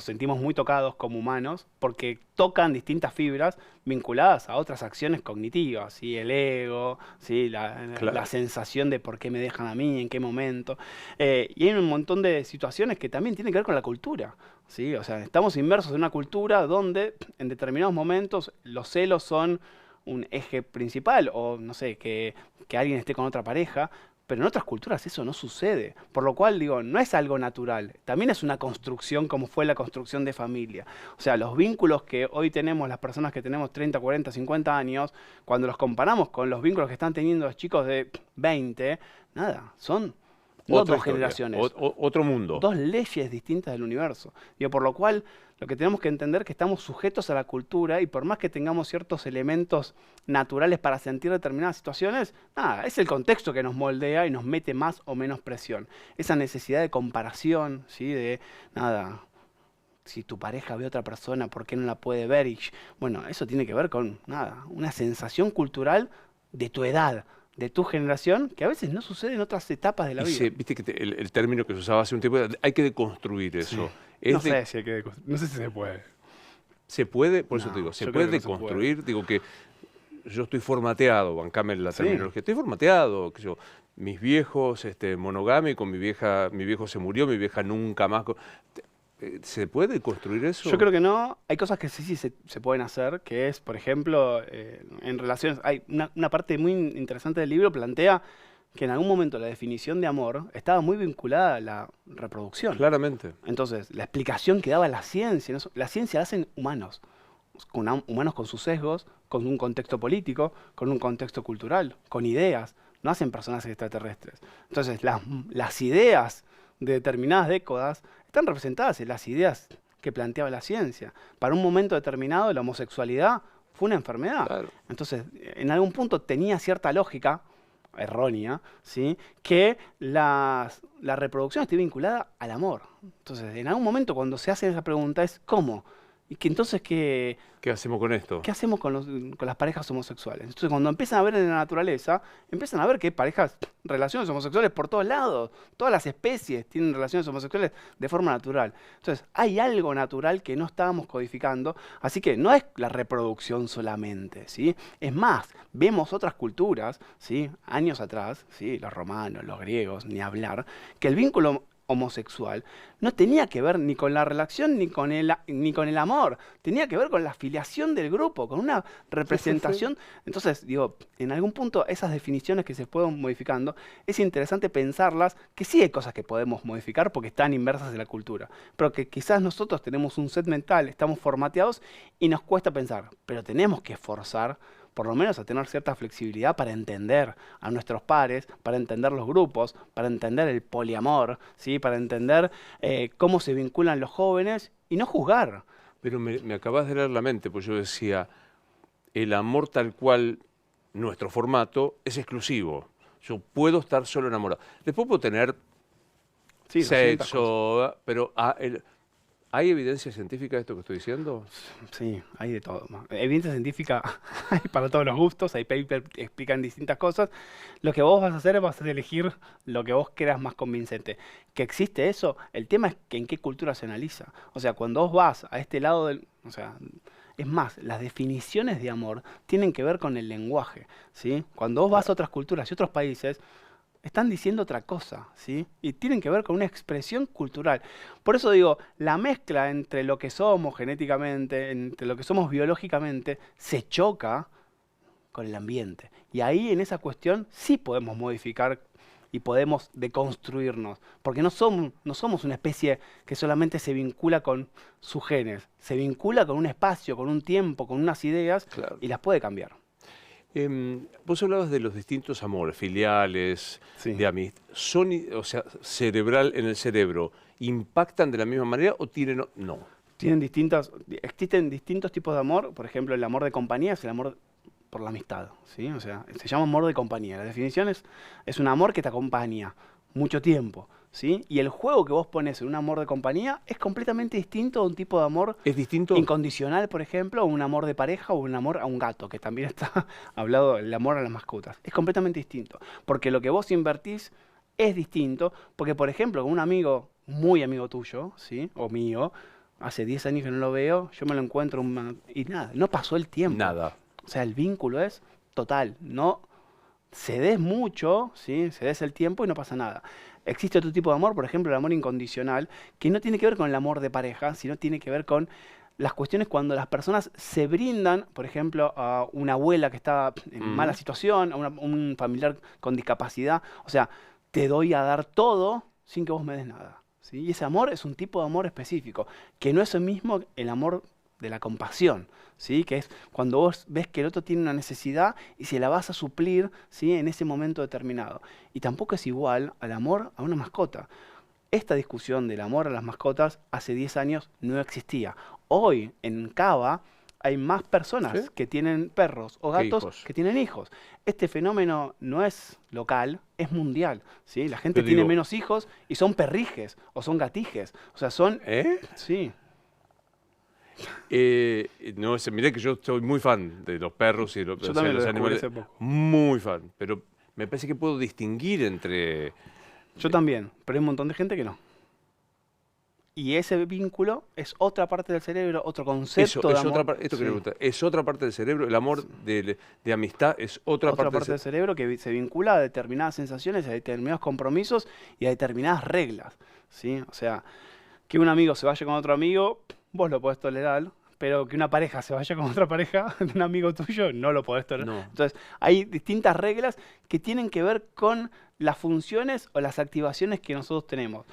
sentimos muy tocados como humanos porque tocan distintas fibras vinculadas a otras acciones cognitivas, ¿sí? El ego, ¿sí? La Claro. sensación de por qué me dejan a mí, en qué momento. Y hay un montón de situaciones que también tienen que ver con la cultura, ¿sí? O sea, estamos inmersos en una cultura donde en determinados momentos los celos son un eje principal, o no sé, que alguien esté con otra pareja, pero en otras culturas eso no sucede. Por lo cual, digo, no es algo natural. También es una construcción como fue la construcción de familia. O sea, los vínculos que hoy tenemos, las personas que tenemos 30, 40, 50 años, cuando los comparamos con los vínculos que están teniendo los chicos de 20, nada, son no Otra dos historia, generaciones, otro mundo. dos leyes distintas del universo. Digo, por lo cual, lo que tenemos que entender es que estamos sujetos a la cultura y por más que tengamos ciertos elementos naturales para sentir determinadas situaciones, nada, es el contexto que nos moldea y nos mete más o menos presión. Esa necesidad de comparación, ¿sí? De, nada, si tu pareja ve a otra persona, ¿por qué no la puede ver? Y, bueno, eso tiene que ver con, nada, una sensación cultural de tu edad, de tu generación, que a veces no sucede en otras etapas de la vida. Viste que el término que se usaba hace un tiempo, hay que deconstruir Sí. eso. No Es de, sé si hay que, no sé si se puede. se puede, por eso te No, digo, se yo creo puede que no se puede. deconstruir. Digo que yo estoy formateado, bancame la Sí. terminología, estoy formateado, qué sé yo, mis viejos, monogámico, mi viejo se murió, mi vieja nunca más. ¿Se puede construir eso? Yo creo que no. Hay cosas que sí se pueden hacer, que es, por ejemplo, en relaciones. Hay una parte muy interesante del libro plantea que en algún momento la definición de amor estaba muy vinculada a la reproducción. Claramente. Entonces, la explicación que daba la ciencia, la ciencia la hacen humanos, humanos con sus sesgos, con un contexto político, con un contexto cultural, con ideas, no hacen personas extraterrestres. Entonces, las ideas de determinadas décadas están representadas en las ideas que planteaba la ciencia. Para un momento determinado, la homosexualidad fue una enfermedad. Claro. Entonces, en algún punto tenía cierta lógica, errónea, ¿sí? Que la reproducción esté vinculada al amor. Entonces, en algún momento cuando se hace esa pregunta es ¿cómo? Y que entonces, ¿Qué hacemos con esto? ¿qué hacemos con las parejas homosexuales? Entonces, cuando empiezan a ver en la naturaleza, empiezan a ver que hay parejas, relaciones homosexuales por todos lados. Todas las especies tienen relaciones homosexuales de forma natural. Entonces, hay algo natural que no estábamos codificando, así que no es la reproducción solamente, ¿sí? Es más, vemos otras culturas, ¿sí? Años atrás, ¿sí? Los romanos, los griegos, ni hablar, que el vínculo homosexual no tenía que ver ni con la relación ni con el amor, tenía que ver con la afiliación del grupo, con una representación. Entonces, digo, en algún punto esas definiciones que se pueden modificando, es interesante pensarlas, que sí hay cosas que podemos modificar porque están inversas en la cultura, pero que quizás nosotros tenemos un set mental, estamos formateados y nos cuesta pensar, pero tenemos que esforzar por lo menos a tener cierta flexibilidad para entender a nuestros pares, para entender los grupos, para entender el poliamor, ¿sí? Para entender cómo se vinculan los jóvenes y no juzgar. Pero me acabas de leer la mente, pues yo decía, el amor tal cual, nuestro formato, es exclusivo. Yo puedo estar solo enamorado. Después puedo tener Sí, 200 cosas. sexo, pero ¿hay evidencia científica de esto que estoy diciendo? Sí, hay de todo. Evidencia científica hay para todos los gustos, hay papers que explican distintas cosas. Lo que vos vas a hacer es elegir lo que vos creas más convincente. Que existe eso, el tema es que en qué cultura se analiza. O sea, cuando vos vas a este lado del... O sea, es más, las definiciones de amor tienen que ver con el lenguaje, ¿sí? Cuando vos vas a otras culturas y otros países, están diciendo otra cosa, ¿sí? Y tienen que ver con una expresión cultural. Por eso digo, la mezcla entre lo que somos genéticamente, entre lo que somos biológicamente, se choca con el ambiente. Y ahí en esa cuestión sí podemos modificar y podemos deconstruirnos, porque no somos una especie que solamente se vincula con sus genes, se vincula con un espacio, con un tiempo, con unas ideas Claro. y las puede cambiar. Vos hablabas de los distintos amores, filiales, Sí. de amistad. O sea, cerebral en el cerebro, ¿impactan de la misma manera o tienen...? No. Existen distintos tipos de amor, por ejemplo, el amor de compañía es el amor por la amistad, ¿sí? O sea, se llama amor de compañía. La definición es un amor que te acompaña mucho tiempo, ¿sí? Y el juego que vos pones en un amor de compañía es completamente distinto a un tipo de amor ¿Es distinto? incondicional, por ejemplo, o un amor de pareja o un amor a un gato, que también está hablado el amor a las mascotas. Es completamente distinto, porque lo que vos invertís es distinto, porque por ejemplo, con un amigo muy amigo tuyo, ¿sí? O mío, hace 10 años que no lo veo, yo me lo encuentro y nada, no pasó el tiempo. Nada. O sea, el vínculo es total, no cedes mucho, ¿sí? Cedes el tiempo y no pasa nada. Existe otro tipo de amor, por ejemplo, el amor incondicional, que no tiene que ver con el amor de pareja, sino tiene que ver con las cuestiones cuando las personas se brindan, por ejemplo, a una abuela que está en mala situación, a un familiar con discapacidad. O sea, te doy a dar todo sin que vos me des nada, ¿sí? Y ese amor es un tipo de amor específico, que no es el mismo el amor de la compasión, ¿sí? Que es cuando vos ves que el otro tiene una necesidad y se la vas a suplir, ¿sí? En ese momento determinado. Y tampoco es igual al amor a una mascota. Esta discusión del amor a las mascotas hace 10 años no existía. Hoy en Cava hay más personas ¿Sí? que tienen perros o ¿Qué gatos hijos? que tienen hijos. Este fenómeno no es local, es mundial, ¿sí? La gente Pero tiene digo, menos hijos y son perrijes o son gatijes. O sea, son... ¿eh? Sí, No sé, mirá que yo soy muy fan de los perros y yo o sea, también lo los descubrí animales. hace poco. Muy fan, pero me parece que puedo distinguir entre... Yo también, pero hay un montón de gente que no. Y ese vínculo es otra parte del cerebro, otro Eso, concepto de es otra amor. parte, esto Sí. quería preguntar, es otra parte del cerebro, el amor de amistad es otra, Otra parte parte del cerebro que se vincula a determinadas sensaciones, a determinados compromisos y a determinadas reglas, ¿sí? O sea, que un amigo se vaya con otro amigo, vos lo podés tolerar, pero que una pareja se vaya con otra pareja de un amigo tuyo, no lo podés tolerar. No. Entonces, hay distintas reglas que tienen que ver con las funciones o las activaciones que nosotros tenemos.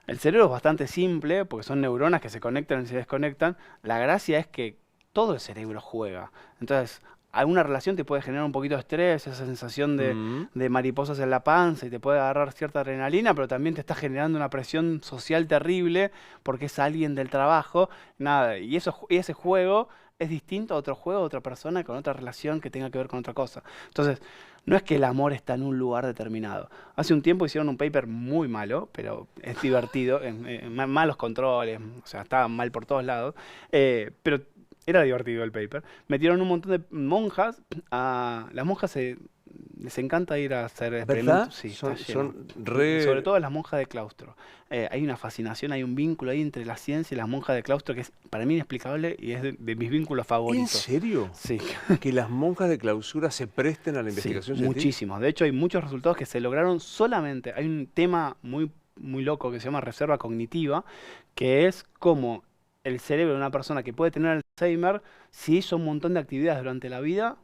El cerebro es bastante simple, porque son neuronas que se conectan y se desconectan. La gracia es que todo el cerebro juega. Entonces, alguna relación te puede generar un poquito de estrés, esa sensación de mariposas en la panza y te puede agarrar cierta adrenalina, pero también te está generando una presión social terrible porque es alguien del trabajo. Nada, y ese juego es distinto a otro juego, a otra persona, con otra relación que tenga que ver con otra cosa. Entonces, no es que el amor está en un lugar determinado. Hace un tiempo hicieron un paper muy malo, pero es divertido, malos controles, o sea, estaban mal por todos lados, pero era divertido el paper. Metieron un montón de monjas, las monjas les encanta ir a hacer ¿Verdad? experimentos. Sí, está lleno. Son re... Sobre todo las monjas de claustro. Hay una fascinación, hay un vínculo ahí entre la ciencia y las monjas de claustro que es para mí inexplicable y es de mis vínculos ¿En favoritos. serio? Sí. Que las monjas de clausura se presten a la Sí, investigación científica. muchísimos. De hecho, hay muchos resultados que se lograron solamente. Hay un tema muy, muy loco que se llama reserva cognitiva, que es como el cerebro de una persona que puede tener Alzheimer, si hizo un montón de actividades durante la vida,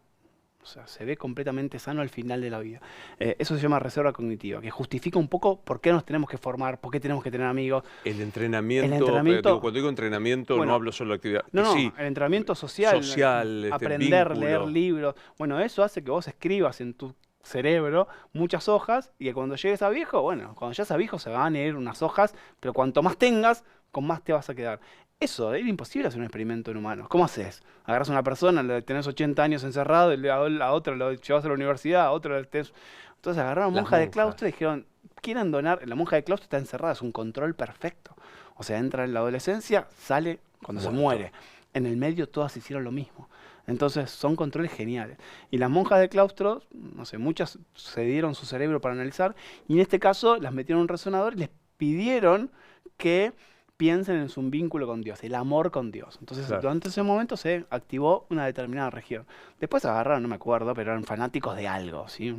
o sea, se ve completamente sano al final de la vida. Eso se llama reserva cognitiva, que justifica un poco por qué nos tenemos que formar, por qué tenemos que tener amigos. El entrenamiento, El entrenamiento- digo, cuando digo entrenamiento Bueno, no hablo solo de actividad. No, Sí, el entrenamiento social, social, aprender, vínculo. leer libros. Bueno, eso hace que vos escribas en tu cerebro muchas hojas y que cuando llegues a viejo, bueno, cuando ya seas viejo se van a ir unas hojas, pero cuanto más tengas, con más te vas a quedar. Eso, era imposible hacer un experimento en humanos. ¿Cómo haces? Agarras a una persona, le tenés 80 años encerrado, y a otro lo llevas a la universidad, a otro le tenés... Entonces agarraron Las monjas de monjas. claustro y dijeron, ¿quieren donar? La monja de claustro está encerrada, es un control perfecto. O sea, entra en la adolescencia, sale cuando se Muerto. muere. En el medio todas hicieron lo mismo. Entonces son controles geniales. Y las monjas de claustro, no sé, muchas se dieron su cerebro para analizar y en este caso las metieron en un resonador y les pidieron que piensen en su vínculo con Dios, el amor con Dios. Entonces, Claro. durante ese momento se activó una determinada región. Después agarraron, no me acuerdo, pero eran fanáticos de algo, ¿sí?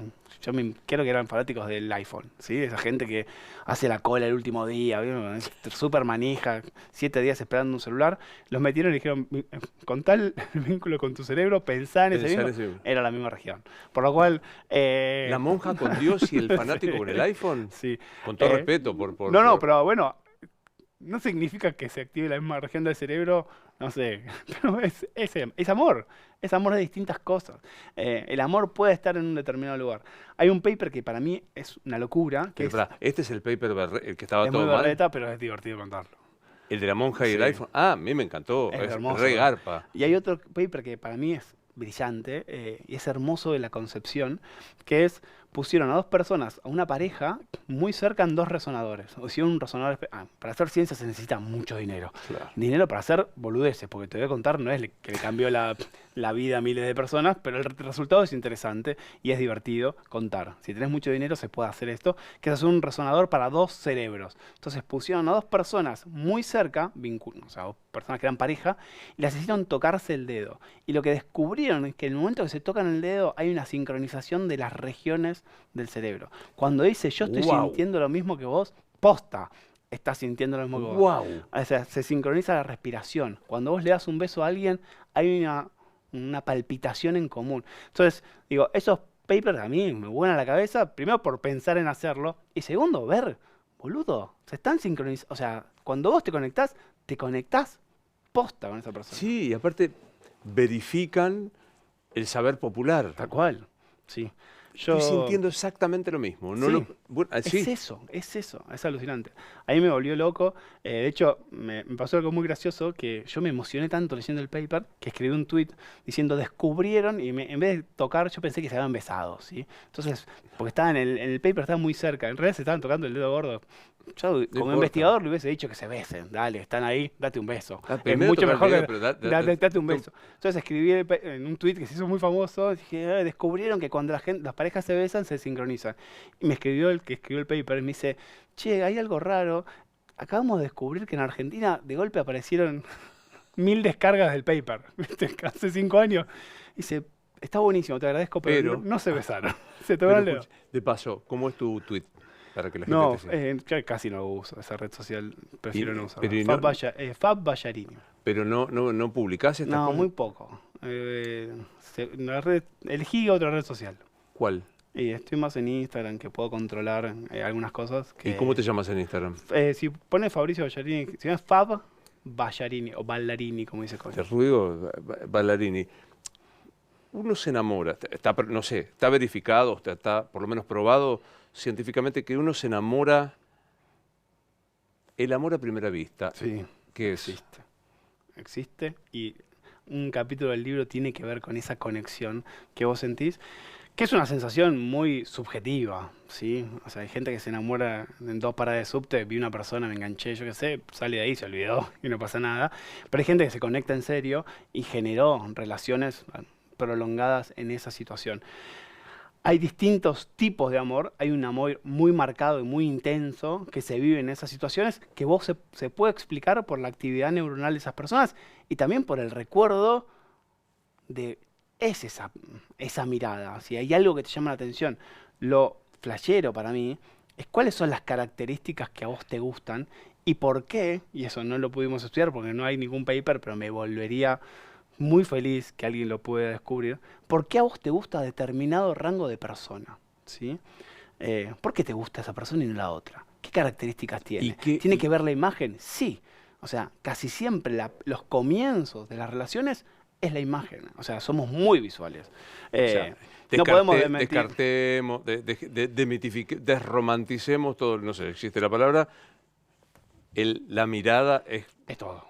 Creo que eran fanáticos del iPhone, ¿sí? Esa gente que hace la cola el último día, ¿vieron? Es súper manija, 7 días esperando un celular. Los metieron y dijeron, con tal vínculo con tu cerebro, pensá en ese Pensar vínculo. en ese- Era la misma región. Por lo cual... La monja con Dios y el fanático Sí. con el iPhone. Sí. Con todo Eh, respeto por... No, pero bueno, no significa que se active la misma región del cerebro, no sé, pero es amor, es amor de distintas cosas. El amor puede estar en un determinado lugar. Hay un paper que para mí es una locura, que Pero, pará, este es el paper, el que estaba es todo muy mal. berreta, pero es divertido contarlo. El de la monja y el Sí. iPhone. Ah, a mí me encantó. Es Es hermoso. re garpa. Y hay otro paper que para mí es brillante y es hermoso de la concepción, que es, pusieron a dos personas, a una pareja, muy cerca en dos resonadores. O hicieron un resonador... para hacer ciencia se necesita mucho dinero. Claro. Dinero para hacer boludeces, porque te voy a contar, no es que le cambió la vida a miles de personas, pero el resultado es interesante y es divertido contar. Si tenés mucho dinero se puede hacer esto, que es hacer un resonador para dos cerebros. Entonces pusieron a dos personas muy cerca, o sea, dos personas que eran pareja, y las hicieron tocarse el dedo. Y lo que descubrieron es que en el momento que se tocan el dedo hay una sincronización de las regiones del cerebro. Cuando dice yo estoy Wow. sintiendo lo mismo que vos, posta, estás sintiendo lo mismo que vos. Wow. O sea, se sincroniza la respiración. Cuando vos le das un beso a alguien, hay una palpitación en común. Entonces, digo, esos papers a mí me vuelan la cabeza, primero por pensar en hacerlo, y segundo, ver, boludo, se están sincronizando. O sea, cuando vos te conectás posta con esa persona. Sí, y aparte verifican el saber popular. Tal cual, sí. Estoy sintiendo exactamente lo mismo. No Sí. bueno, sí. Es eso, es alucinante. A mí me volvió loco. De hecho, me pasó algo muy gracioso que yo me emocioné tanto leyendo el paper que escribí un tweet diciendo descubrieron y en vez de tocar yo pensé que se habían besado, ¿sí? Entonces, porque estaban en el paper estaba muy cerca, en realidad se estaban tocando el dedo gordo. Yo como importa. investigador le hubiese dicho que se besen, dale, están ahí, date un beso. Es Primero mucho tocar el mejor dedo, que pero date un beso. Entonces escribí en un tweet que se hizo muy famoso, dije, descubrieron que cuando las parejas se besan se sincronizan. Y me escribió el que escribió el paper y me dice, che, hay algo raro. Acabamos de descubrir que en Argentina de golpe aparecieron 1000 descargas del paper, ¿viste? Hace 5 años. Dice, está buenísimo, te agradezco, pero no se besaron. Se tocaron el dedo. De paso, ¿cómo es tu tweet? Para que la gente No, te siga. yo casi no uso esa red social, prefiero no usarla. pero Fab Ballarini. Pero no publicás estas No, cosas. muy poco. Elegí otra red social. ¿Cuál? Y estoy más en Instagram, que puedo controlar algunas cosas. ¿Y cómo te llamas en Instagram? Si pones Fabricio Ballarini, si no es Fab Ballarini o Ballarini, como dice Te Coño. ruego, Ballarini. Uno se enamora, no sé, está verificado, está por lo menos probado científicamente que uno se enamora, el amor a primera vista. Sí, ¿Qué es? existe y un capítulo del libro tiene que ver con esa conexión que vos sentís, que es una sensación muy subjetiva, ¿sí? O sea, hay gente que se enamora en 2 paradas de subte, vi una persona, me enganché, yo qué sé, sale de ahí, se olvidó y no pasa nada, pero hay gente que se conecta en serio y generó relaciones prolongadas en esa situación. Hay distintos tipos de amor, hay un amor muy marcado y muy intenso que se vive en esas situaciones, que vos se puede explicar por la actividad neuronal de esas personas y también por el recuerdo de esa mirada. Si hay algo que te llama la atención, lo flashero para mí es cuáles son las características que a vos te gustan y por qué, y eso no lo pudimos estudiar porque no hay ningún paper, pero me volvería muy feliz que alguien lo pueda descubrir, por qué a vos te gusta determinado rango de persona, ¿sí? ¿Por qué te gusta esa persona y no la otra? ¿Qué características tiene? ¿Tiene que ver la imagen? Sí. O sea, casi siempre los comienzos de las relaciones es la imagen. O sea, somos muy visuales. No podemos desmentir. Descartemos, desromanticemos todo, no sé, existe la palabra, la mirada es... Es todo.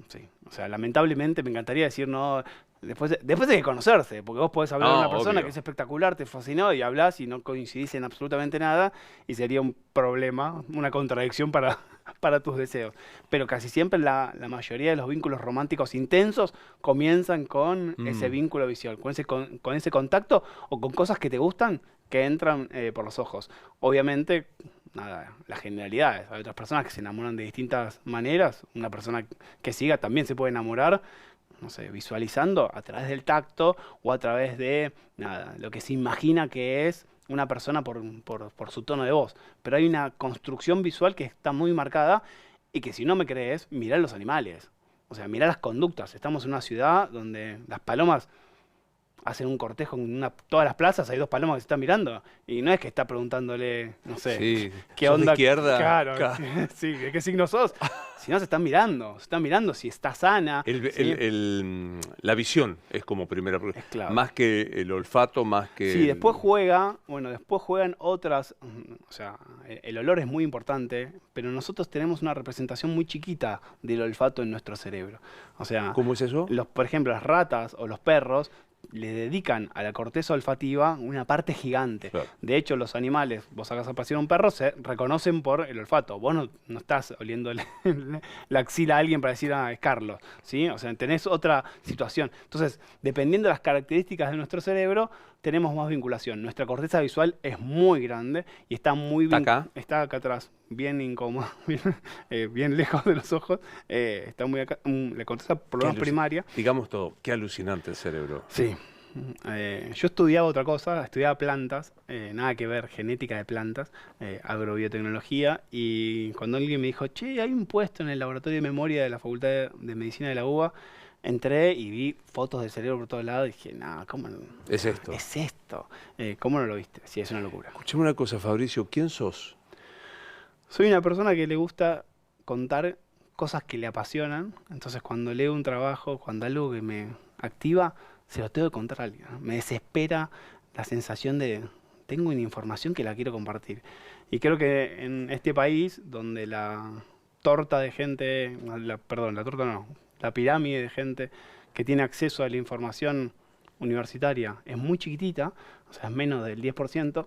Sí. O sea, lamentablemente me encantaría decir no. Después de que conocerse, porque vos podés hablar de una persona obvio. que es espectacular, te fascinó y hablás y no coincidís en absolutamente nada y sería un problema, una contradicción para tus deseos. Pero casi siempre la mayoría de los vínculos románticos intensos comienzan con ese vínculo visual, con ese contacto o con cosas que te gustan que entran por los ojos. Obviamente, nada, las generalidades. Hay otras personas que se enamoran de distintas maneras. Una persona que siga también se puede enamorar, no sé, visualizando a través del tacto o a través de, nada, lo que se imagina que es una persona por su tono de voz. Pero hay una construcción visual que está muy marcada y que si no me crees, mirá los animales. O sea, mirá las conductas. Estamos en una ciudad donde las palomas hacen un cortejo en todas las plazas, hay 2 palomas que se están mirando. Y no es que está preguntándole, no sé, Sí, ¿qué ¿sos de onda? izquierda? Claro, sí, ¿de qué signo sos? Si no, se están mirando si está sana. ¿sí? La visión es como primera, Es clave. más que el olfato, más que... Sí, después juegan otras, o sea, el olor es muy importante, pero nosotros tenemos una representación muy chiquita del olfato en nuestro cerebro. O sea, ¿Cómo es eso? por ejemplo, las ratas o los perros le dedican a la corteza olfativa una parte gigante. Claro. De hecho, los animales, vos sacás a pasear a un perro, se reconocen por el olfato. Vos no estás oliendo la axila a alguien para decir, ah, es Carlos, ¿sí? O sea, tenés otra situación. Entonces, dependiendo de las características de nuestro cerebro, tenemos más vinculación. Nuestra corteza visual es muy grande y está muy ¿Está acá? está acá atrás, bien incómoda, bien lejos de los ojos. Está muy acá, la corteza por lo menos primaria. Digamos todo, qué alucinante el cerebro. Sí. Yo estudiaba otra cosa, estudiaba plantas, nada que ver, genética de plantas, agrobiotecnología, y cuando alguien me dijo, che, hay un puesto en el laboratorio de memoria de la Facultad de Medicina de la UBA, entré y vi fotos del cerebro por todos lados y dije, no, ¿cómo no? Es esto. Es esto. ¿Cómo no lo viste? Sí, es una locura. Escuchame una cosa, Fabricio, ¿quién sos? Soy una persona que le gusta contar cosas que le apasionan, entonces cuando leo un trabajo, cuando algo que me activa, se lo tengo que contar a alguien, ¿no? Me desespera la sensación de, tengo una información que la quiero compartir. Y creo que en este país, donde la torta de gente, perdón, la torta no, la pirámide de gente que tiene acceso a la información universitaria es muy chiquitita, o sea, es menos del 10%,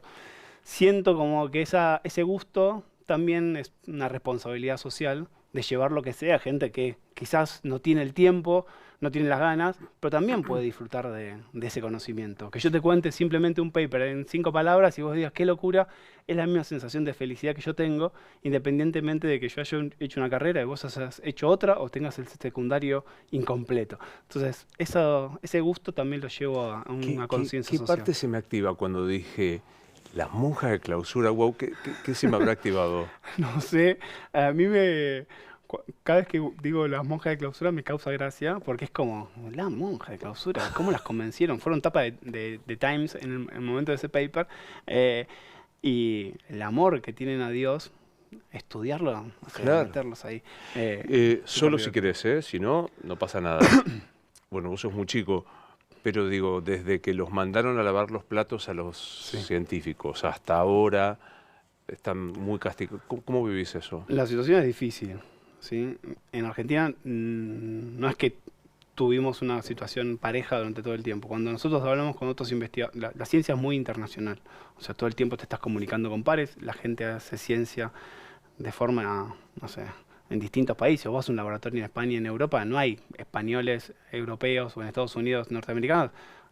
siento como que ese gusto también es una responsabilidad social de llevar lo que sea a gente que quizás no tiene el tiempo, no tiene las ganas, pero también puede disfrutar de ese conocimiento. Que yo te cuente simplemente un paper en 5 palabras y vos digas qué locura, es la misma sensación de felicidad que yo tengo, independientemente de que yo haya hecho una carrera y vos hayas hecho otra o tengas el secundario incompleto. Entonces, ese gusto también lo llevo a una conciencia social. ¿Qué parte se me activa cuando dije las monjas de clausura? Wow, ¿qué se me habrá activado? No sé, a mí cada vez que digo las monjas de clausura me causa gracia, porque es como, la monja de clausura, ¿cómo las convencieron? Fueron tapa de Times en el momento de ese paper, y el amor que tienen a Dios, estudiarlo, o sea, Claro. meterlos ahí. Solo si divertido. querés, ¿eh? Si no, no pasa nada. Bueno, vos sos muy chico, pero digo, desde que los mandaron a lavar los platos a los científicos hasta ahora, están muy castigados. ¿Cómo vivís eso? La situación es difícil, ¿sí? En Argentina no es que tuvimos una situación pareja durante todo el tiempo. Cuando nosotros hablamos con otros investigadores, la ciencia es muy internacional. O sea, todo el tiempo te estás comunicando con pares, la gente hace ciencia de forma, no sé, en distintos países. Vos vas a un laboratorio en España y en Europa, no hay españoles, europeos o en Estados Unidos, norteamericanos.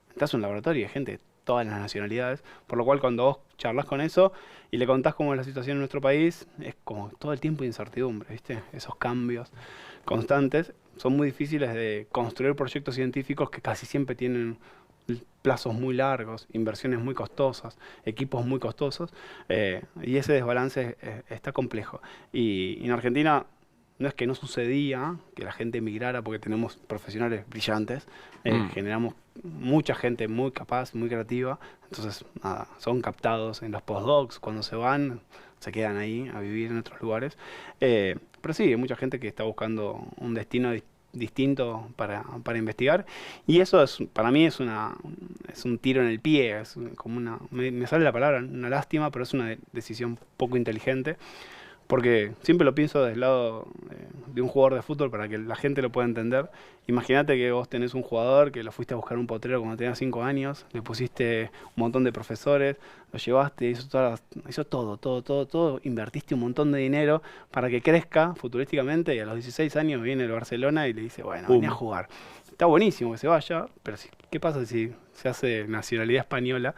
Estás en un laboratorio y hay gente de todas las nacionalidades, por lo cual cuando vos charlas con eso y le contás cómo es la situación en nuestro país, es como todo el tiempo incertidumbre, ¿viste? Esos cambios constantes son muy difíciles de construir proyectos científicos que casi siempre tienen plazos muy largos, inversiones muy costosas, equipos muy costosos, y ese desbalance está complejo. Y en Argentina no es que no sucedía que la gente emigrara porque tenemos profesionales brillantes, generamos mucha gente muy capaz, muy creativa, entonces nada, son captados en los postdocs, cuando se van, se quedan ahí a vivir en otros lugares. Pero sí, hay mucha gente que está buscando un destino distinto para investigar, y eso para mí es un tiro en el pie, es como me sale la palabra, una lástima, pero es una decisión poco inteligente. Porque siempre lo pienso desde el lado de un jugador de fútbol para que la gente lo pueda entender. Imagínate que vos tenés un jugador que lo fuiste a buscar a un potrero cuando tenías 5 años, le pusiste un montón de profesores, lo llevaste, hizo todo, invertiste un montón de dinero para que crezca futurísticamente y a los 16 años viene el Barcelona y le dice, bueno, vení a jugar. Está buenísimo que se vaya, pero ¿qué pasa si se hace nacionalidad española?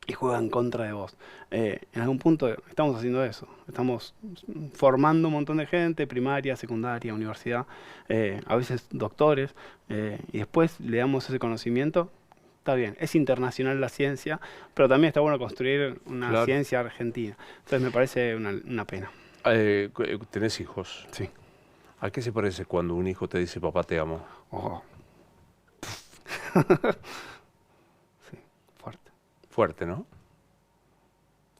Y juega en contra de vos. En algún punto estamos haciendo eso. Estamos formando un montón de gente, primaria, secundaria, universidad, a veces doctores, y después le damos ese conocimiento. Está bien, es internacional la ciencia, pero también está bueno construir una ciencia argentina. Entonces me parece una pena. ¿Tenés hijos? Sí. ¿A qué se parece cuando un hijo te dice, papá, te amo? Oh. Sí, fuerte. Fuerte, ¿no?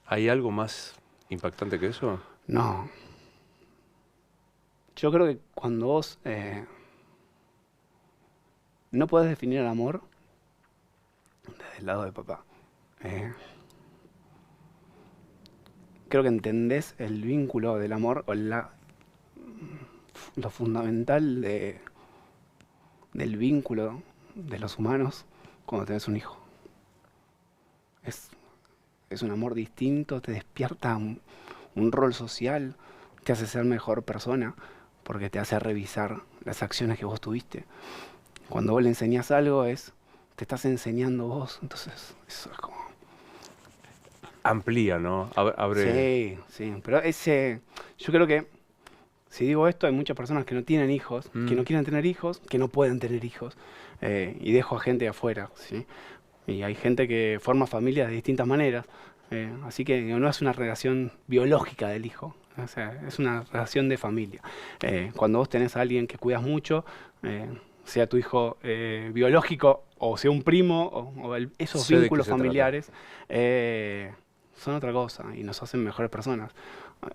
¿Hay algo más impactante que eso? No. Yo creo que cuando vos no podés definir el amor desde el lado de papá, creo que entendés el vínculo del amor o lo fundamental del vínculo de los humanos cuando tenés un hijo. Es un amor distinto, te despierta un rol social, te hace ser mejor persona, porque te hace revisar las acciones que vos tuviste. Cuando vos le enseñás algo, te estás enseñando vos, entonces eso es como... Amplía, ¿no? Abre... Sí, sí, pero yo creo que, si digo esto, hay muchas personas que no tienen hijos, que no quieren tener hijos, que no pueden tener hijos, y dejo a gente afuera, ¿sí? Y hay gente que forma familias de distintas maneras, así que no es una relación biológica del hijo, o sea, es una relación de familia. Cuando vos tenés a alguien que cuidas mucho, sea tu hijo biológico o sea un primo, esos Sé de qué vínculos se trata. familiares son otra cosa y nos hacen mejores personas.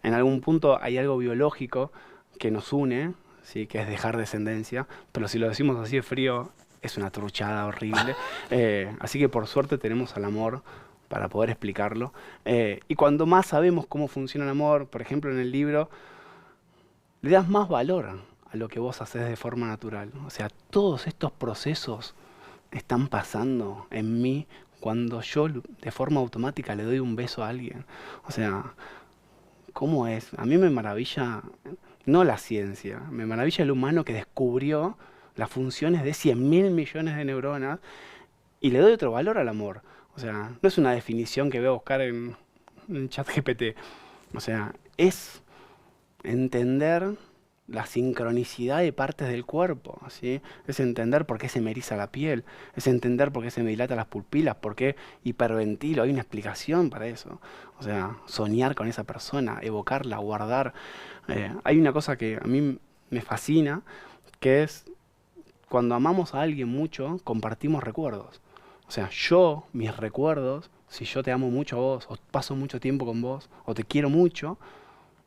En algún punto hay algo biológico que nos une, ¿sí? Que es dejar descendencia, pero si lo decimos así de frío, es una truchada horrible. Así que por suerte tenemos al amor para poder explicarlo. Y cuando más sabemos cómo funciona el amor, por ejemplo en el libro, le das más valor a lo que vos haces de forma natural. O sea, todos estos procesos están pasando en mí cuando yo de forma automática le doy un beso a alguien. O sea, ¿cómo es? A mí me maravilla, no la ciencia, me maravilla el humano que descubrió las funciones de 100.000 millones de neuronas y le doy otro valor al amor. O sea, no es una definición que voy a buscar en ChatGPT. O sea, es entender la sincronicidad de partes del cuerpo, ¿sí? Es entender por qué se me eriza la piel, es entender por qué se me dilatan las pupilas, por qué hiperventilo, hay una explicación para eso. O sea, soñar con esa persona, evocarla, guardar. Hay una cosa que a mí me fascina, que es cuando amamos a alguien mucho, compartimos recuerdos. O sea, mis recuerdos, si yo te amo mucho a vos, o paso mucho tiempo con vos, o te quiero mucho,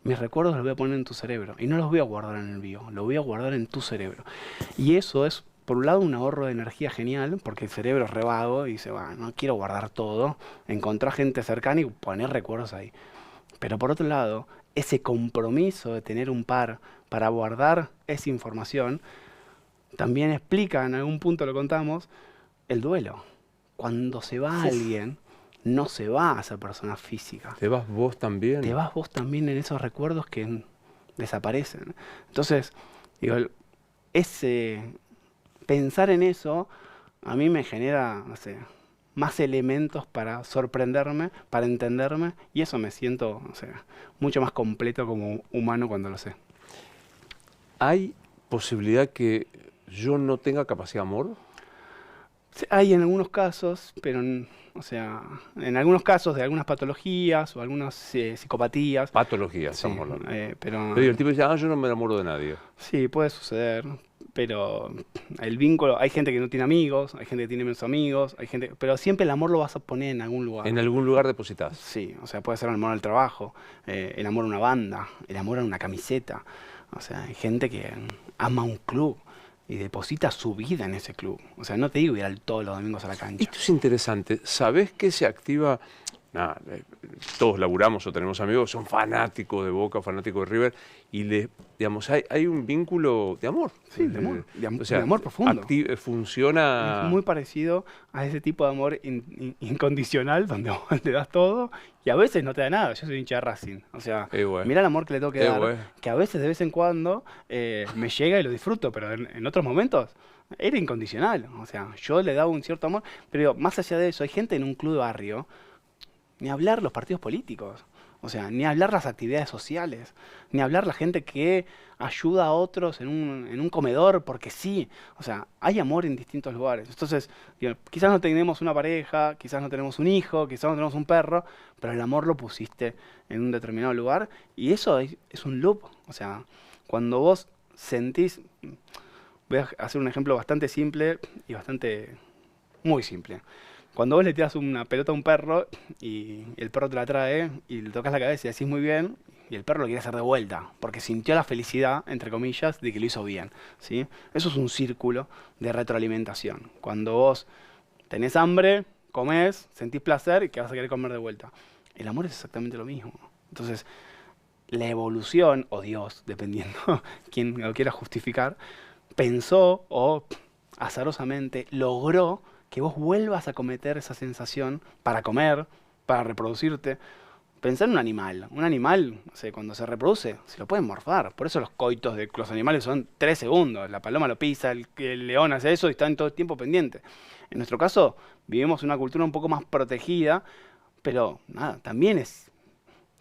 mis recuerdos los voy a poner en tu cerebro. Y no los voy a guardar en el bio, los voy a guardar en tu cerebro. Y eso es, por un lado, un ahorro de energía genial, porque el cerebro es re vago y dice, no quiero guardar todo. Encontrar gente cercana y poner recuerdos ahí. Pero por otro lado, ese compromiso de tener un par para guardar esa información, también explica, en algún punto lo contamos, el duelo. Cuando se va alguien, no se va a esa persona física. ¿Te vas vos también? Te vas vos también en esos recuerdos que desaparecen. Entonces, digo, pensar en eso a mí me genera, no sé, más elementos para sorprenderme, para entenderme, y eso me siento, no sé, mucho más completo como humano cuando lo sé. ¿Hay posibilidad que yo no tenga capacidad de amor? Hay en algunos casos, pero o sea, en algunos casos de algunas patologías o algunas psicopatías. Patologías, Sí, estamos hablando. pero Pero el tipo dice, yo no me enamoro de nadie. sí, puede suceder, pero el vínculo, hay gente que no tiene amigos, hay gente que tiene menos amigos, pero siempre el amor lo vas a poner en algún lugar. En algún lugar depositas. Sí, o sea, puede ser el amor al trabajo, el amor a una banda, el amor a una camiseta. O sea, hay gente que ama un club y deposita su vida en ese club. O sea, no te digo ir todos los domingos a la cancha. Esto es interesante. ¿Sabés qué se activa? Nada, todos laburamos o tenemos amigos, son fanáticos de Boca, fanáticos de River, y digamos, hay un vínculo de amor. Sí, de amor, O sea, de amor profundo. Funciona... Es muy parecido a ese tipo de amor incondicional, donde vos le das todo y a veces no te da nada. Yo soy hincha de Racing. O sea, mira el amor que le tengo que dar, que a veces, de vez en cuando, me llega y lo disfruto, pero en otros momentos era incondicional. O sea, yo le daba un cierto amor, pero más allá de eso, hay gente en un club de barrio, ni hablar los partidos políticos, o sea, ni hablar las actividades sociales, ni hablar la gente que ayuda a otros en un comedor, porque sí, o sea, hay amor en distintos lugares. Entonces, digo, quizás no tenemos una pareja, quizás no tenemos un hijo, quizás no tenemos un perro, pero el amor lo pusiste en un determinado lugar y eso es un loop. O sea, cuando vos sentís, voy a hacer un ejemplo bastante simple y muy simple. Cuando vos le tiras una pelota a un perro y el perro te la trae y le tocas la cabeza y decís muy bien, y el perro lo quiere hacer de vuelta, porque sintió la felicidad, entre comillas, de que lo hizo bien, ¿sí? Eso es un círculo de retroalimentación. Cuando vos tenés hambre, comés, sentís placer y que vas a querer comer de vuelta. El amor es exactamente lo mismo. Entonces, la evolución, o Dios, dependiendo quién lo quiera justificar, pensó o azarosamente, logró que vos vuelvas a cometer esa sensación para comer, para reproducirte. Pensá en un animal. Un animal, no sé, cuando se reproduce, se lo pueden morfar. Por eso los coitos de los animales son 3 segundos. La paloma lo pisa, el león hace eso y están todo el tiempo pendientes. En nuestro caso, vivimos una cultura un poco más protegida, pero nada, también es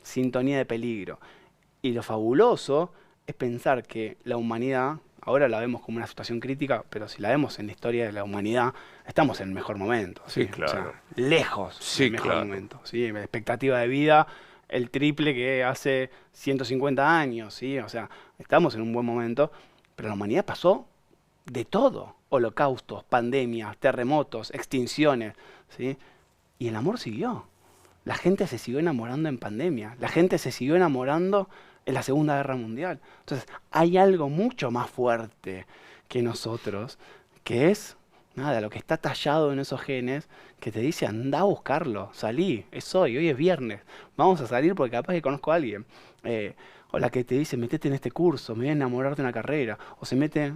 sintonía de peligro. Y lo fabuloso es pensar que la humanidad, ahora la vemos como una situación crítica, pero si la vemos en la historia de la humanidad, estamos en el mejor momento. Sí, ¿sí? claro. O sea, lejos Sí, del mejor claro. momento. ¿sí? La expectativa de vida, el triple que hace 150 años. ¿sí? O sea, estamos en un buen momento, pero la humanidad pasó de todo. Holocaustos, pandemias, terremotos, extinciones. ¿sí? Y el amor siguió. La gente se siguió enamorando en pandemia. La gente se siguió enamorando en la Segunda Guerra Mundial. Entonces, hay algo mucho más fuerte que nosotros, que es, nada, lo que está tallado en esos genes, que te dice, anda a buscarlo, salí, es hoy es viernes, vamos a salir porque capaz que conozco a alguien. O la que te dice, metete en este curso, me voy a enamorar de una carrera, o se mete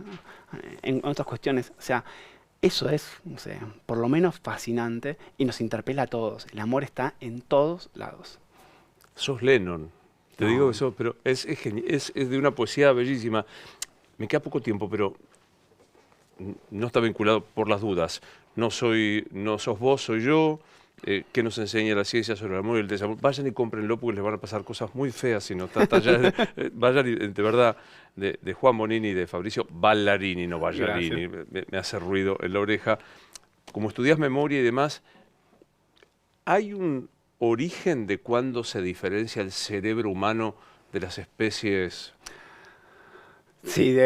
en otras cuestiones. O sea, eso es, no sé, por lo menos fascinante y nos interpela a todos. El amor está en todos lados. Sos Lennon. Te No. digo eso, pero es de una poesía bellísima. Me queda poco tiempo, pero no está vinculado por las dudas. No sos vos, soy yo. ¿Qué nos enseña la ciencia sobre el amor y el desamor? Vayan y cómprenlo porque les van a pasar cosas muy feas si no está allá. Vayan y, de verdad, de Juan Bonini y de Fabricio Ballarini, no Ballarini. Me hace ruido en la oreja. Como estudias memoria y demás, ¿hay un origen de cuándo se diferencia el cerebro humano de las especies? Sí,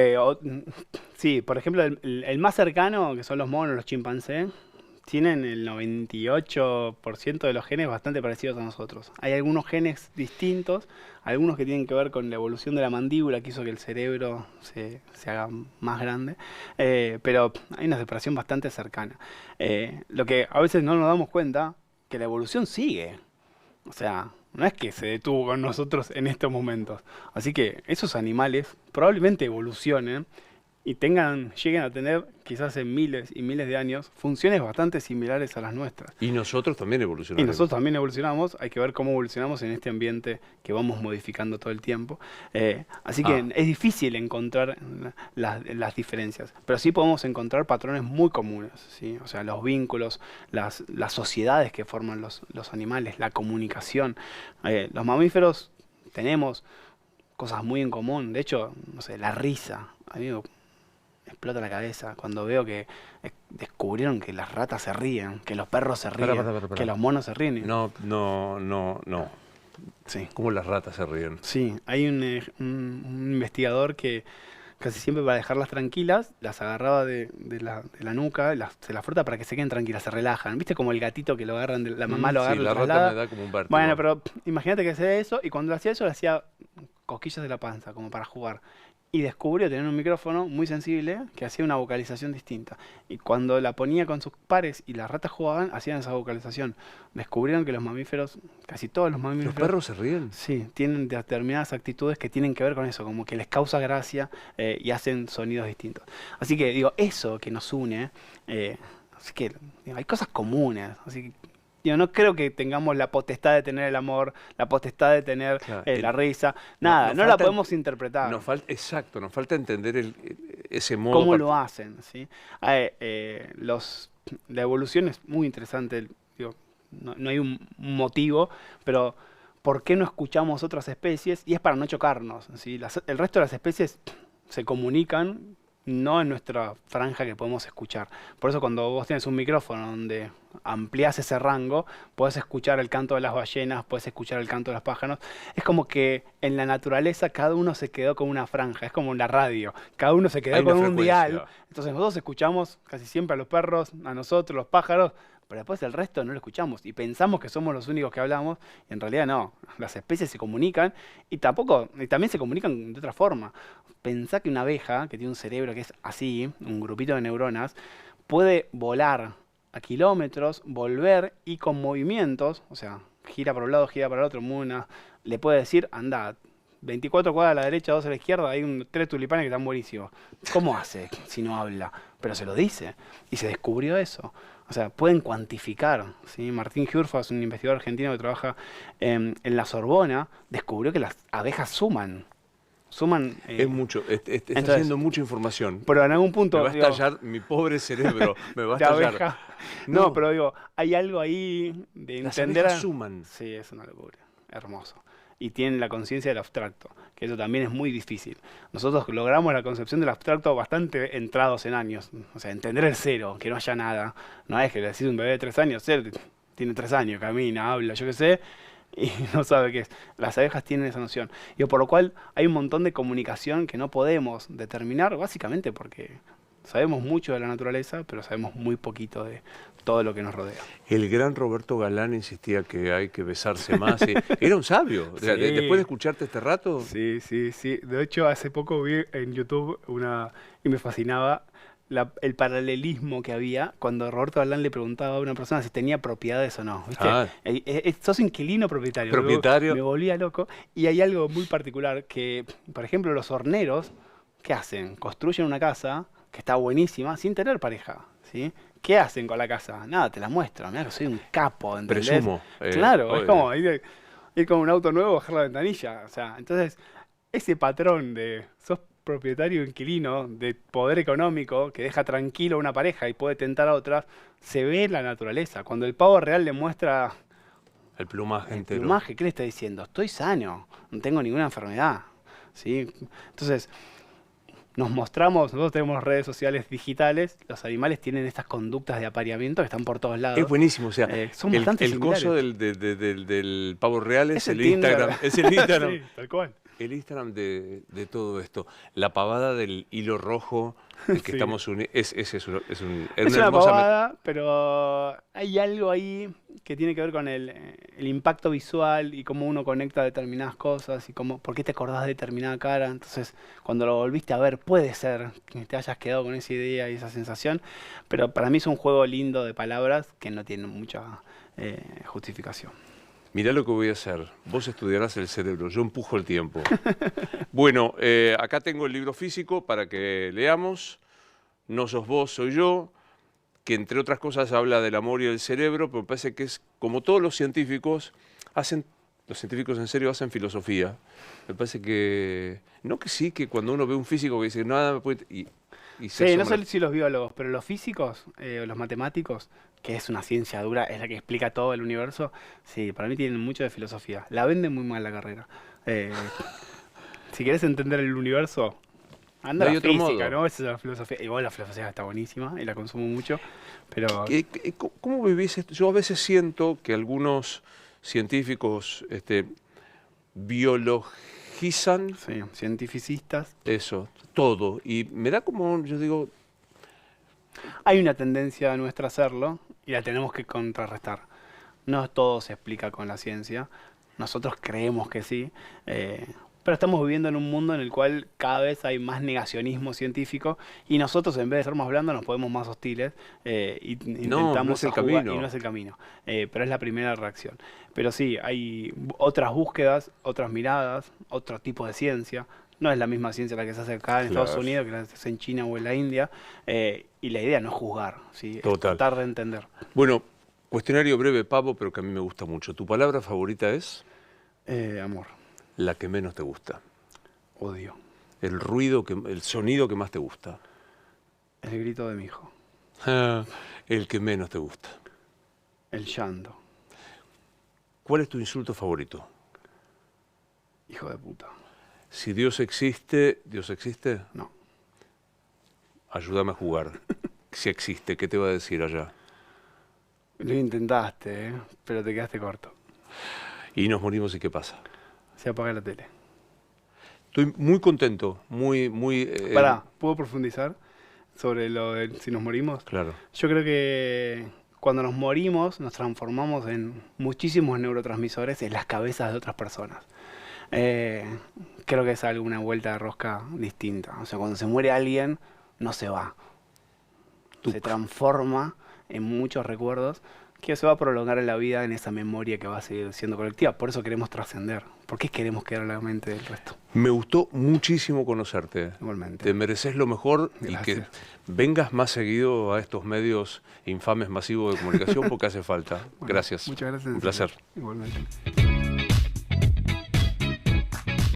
sí, por ejemplo, el más cercano, que son los monos, los chimpancés, tienen el 98% de los genes bastante parecidos a nosotros. Hay algunos genes distintos, algunos que tienen que ver con la evolución de la mandíbula, que hizo que el cerebro se haga más grande, pero hay una separación bastante cercana. Lo que a veces no nos damos cuenta, que la evolución sigue. O sea, no es que se detuvo con nosotros en estos momentos. Así que esos animales probablemente evolucionen y lleguen a tener, quizás en miles y miles de años, funciones bastante similares a las nuestras. Y nosotros también Y evolucionamos. nosotros también evolucionamos, hay que ver cómo evolucionamos en este ambiente que vamos modificando todo el tiempo. Así que es difícil encontrar las diferencias, pero sí podemos encontrar patrones muy comunes, ¿sí? O sea, los vínculos, las sociedades que forman los animales, la comunicación. Los mamíferos tenemos cosas muy en común, de hecho, no sé, la risa. A mí me explota la cabeza cuando veo que descubrieron que las ratas se ríen, que los perros se ríen, Para. que los monos se ríen. No. Sí, ¿Cómo las ratas se ríen? sí. Hay un investigador que casi siempre para dejarlas tranquilas, las agarraba de la nuca, se las frota para que se queden tranquilas, se relajan. ¿Viste como el gatito que lo agarran, la mamá lo agarra Sí, y la lo rata traslada? me da como un vértigo. Bueno, pero imagínate que hacía eso y cuando hacía eso le hacía cosquillas de la panza, como para jugar. Y descubrió tener un micrófono muy sensible que hacía una vocalización distinta. Y cuando la ponía con sus pares y las ratas jugaban, hacían esa vocalización. Descubrieron que los mamíferos, casi todos los mamíferos... ¿Los perros se ríen? Sí, tienen determinadas actitudes que tienen que ver con eso, como que les causa gracia y hacen sonidos distintos. Así que digo, eso que nos une, así que digo, hay cosas comunes, así que yo no creo que tengamos la potestad de tener el amor, la potestad de tener Claro, la risa, nada, no la podemos interpretar. Exacto, nos falta entender ese modo. ¿Cómo lo hacen? ¿sí? La evolución es muy interesante, digo, no hay un motivo, pero ¿por qué no escuchamos otras especies? Y es para no chocarnos. ¿sí? El resto de las especies se comunican, no en nuestra franja que podemos escuchar. Por eso cuando vos tienes un micrófono donde ampliás ese rango, podés escuchar el canto de las ballenas, podés escuchar el canto de los pájaros. Es como que en la naturaleza cada uno se quedó con una franja, es como en la radio, cada uno se quedó Hay una con un frecuencia. dial. Entonces nosotros escuchamos casi siempre a los perros, a nosotros, los pájaros, pero después el resto no lo escuchamos y pensamos que somos los únicos que hablamos y en realidad no. Las especies se comunican y también se comunican de otra forma. Pensá que una abeja que tiene un cerebro que es así, un grupito de neuronas, puede volar a kilómetros, volver y con movimientos, o sea, gira para un lado, gira para el otro, le puede decir, anda, 24 cuadras a la derecha, 2 a la izquierda, hay 3 tulipanes que están buenísimos. ¿Cómo hace si no habla? Pero se lo dice. Y se descubrió eso. O sea, pueden cuantificar, ¿sí? Martín Giurfas, un investigador argentino que trabaja en la Sorbona, descubrió que las abejas suman. Suman. Es mucho, está Entonces, haciendo mucha información. pero en algún Me punto. va a digo, estallar mi pobre cerebro, me va a de estallar. abeja. No, pero digo, hay algo ahí de Las entender. abejas suman. Sí, es una locura. Hermoso. Y tienen la conciencia del abstracto, que eso también es muy difícil. Nosotros logramos la concepción del abstracto bastante entrados en años. O sea, entender el cero, que no haya nada. No es que le decís a un bebé de 3 años, tiene 3 años, camina, habla, yo qué sé, y no sabe qué es. Las abejas tienen esa noción. Y por lo cual hay un montón de comunicación que no podemos determinar, básicamente porque sabemos mucho de la naturaleza, pero sabemos muy poquito de todo lo que nos rodea. El gran Roberto Galán insistía que hay que besarse más. Era un sabio. O sea, Sí. después de escucharte este rato, Sí, sí, sí. De hecho, hace poco vi en YouTube y me fascinaba el paralelismo que había cuando Roberto Galán le preguntaba a una persona si tenía propiedades o no. ¿Viste? Ah. Sos inquilino o propietario. Propietario. Me volvía loco. Y hay algo muy particular que, por ejemplo, los horneros, ¿qué hacen? Construyen una casa que está buenísima sin tener pareja, ¿sí? ¿Qué hacen con la casa? Nada, te la muestro. Mirá que soy un capo, ¿entendés? presumo. Claro, es obvio. como ir con un auto nuevo, bajar la ventanilla. O sea, entonces, ese patrón de sos propietario o inquilino, de poder económico, que deja tranquilo a una pareja y puede tentar a otras, se ve en la naturaleza. Cuando el pavo real le muestra El plumaje el entero. plumaje, ¿qué le está diciendo? Estoy sano, no tengo ninguna enfermedad, ¿sí? Entonces, nosotros tenemos redes sociales digitales, los animales tienen estas conductas de apareamiento que están por todos lados. Es buenísimo, o sea, Son bastante el coso similares. del pavo real es Es el el Tinder. Instagram. Es el Instagram. Sí, tal cual. El Instagram de todo esto. La pavada del hilo rojo en que Sí. estamos unidos. Es Es una una hermosa pavada, pero hay algo ahí que tiene que ver con el impacto visual y cómo uno conecta determinadas cosas y por qué te acordás de determinada cara. Entonces, cuando lo volviste a ver, puede ser que te hayas quedado con esa idea y esa sensación, pero para mí es un juego lindo de palabras que no tiene mucha justificación. Mirá lo que voy a hacer. Vos estudiarás el cerebro, yo empujo el tiempo. Bueno, acá tengo el libro físico para que leamos. No sos vos, soy yo, que entre otras cosas habla del amor y el cerebro, pero me parece que es como todos los científicos los científicos en serio hacen filosofía. Me parece que, no que sí, que cuando uno ve un físico que dice, nada me puede... Y se Sí, no asombra. sé si los biólogos, pero los físicos, o los matemáticos, que es una ciencia dura, es la que explica todo el universo, sí, para mí tienen mucho de filosofía. La venden muy mal la carrera. Eh, si querés entender el universo, anda No a hay la otro física, modo. ¿no? Esa es la filosofía. Igual la filosofía está buenísima y la consumo mucho, pero ¿Cómo vivís esto? Yo a veces siento que algunos científicos biologizan sí, cientificistas. eso, todo. Y me da como, yo digo, Hay una tendencia nuestra a hacerlo y la tenemos que contrarrestar. No todo se explica con la ciencia. Nosotros creemos que sí, pero estamos viviendo en un mundo en el cual cada vez hay más negacionismo científico y nosotros en vez de ser más blandos nos podemos más hostiles y intentamos no es el jugar, camino. y no es el camino. Pero es la primera reacción. Pero sí, hay otras búsquedas, otras miradas, otro tipo de ciencia. No es la misma ciencia la que se hace acá en Estados Claro. Unidos que la que se hace en China o en la India. Y la idea no es juzgar, ¿sí? Es Total. tratar de entender. Bueno, cuestionario breve, Pavo, pero que a mí me gusta mucho. ¿Tu palabra favorita es? Amor, La que menos te gusta. odio, El sonido que más te gusta. el grito de mi hijo, El que menos te gusta. el llanto, ¿Cuál es tu insulto favorito? hijo de puta. Si Dios existe, ¿Dios existe? No, Ayúdame a jugar. Si existe, ¿qué te va a decir allá? lo intentaste, pero te quedaste corto. Y nos morimos y ¿qué pasa? Se apaga la tele. Estoy muy contento, muy... Pará, ¿puedo profundizar sobre lo de si nos morimos? Claro. Yo creo que cuando nos morimos nos transformamos en muchísimos neurotransmisores en las cabezas de otras personas. Creo que es alguna vuelta de rosca distinta. O sea, cuando se muere alguien, no se va. Tuc. Se transforma en muchos recuerdos que se va a prolongar en la vida en esa memoria que va a seguir siendo colectiva. Por eso queremos trascender. ¿Por qué queremos quedar en la mente del resto? Me gustó muchísimo conocerte. Igualmente. Te mereces lo mejor. Gracias. Y que vengas más seguido a estos medios infames masivos de comunicación porque hace falta. Bueno, gracias. Muchas gracias. Un placer. Igualmente.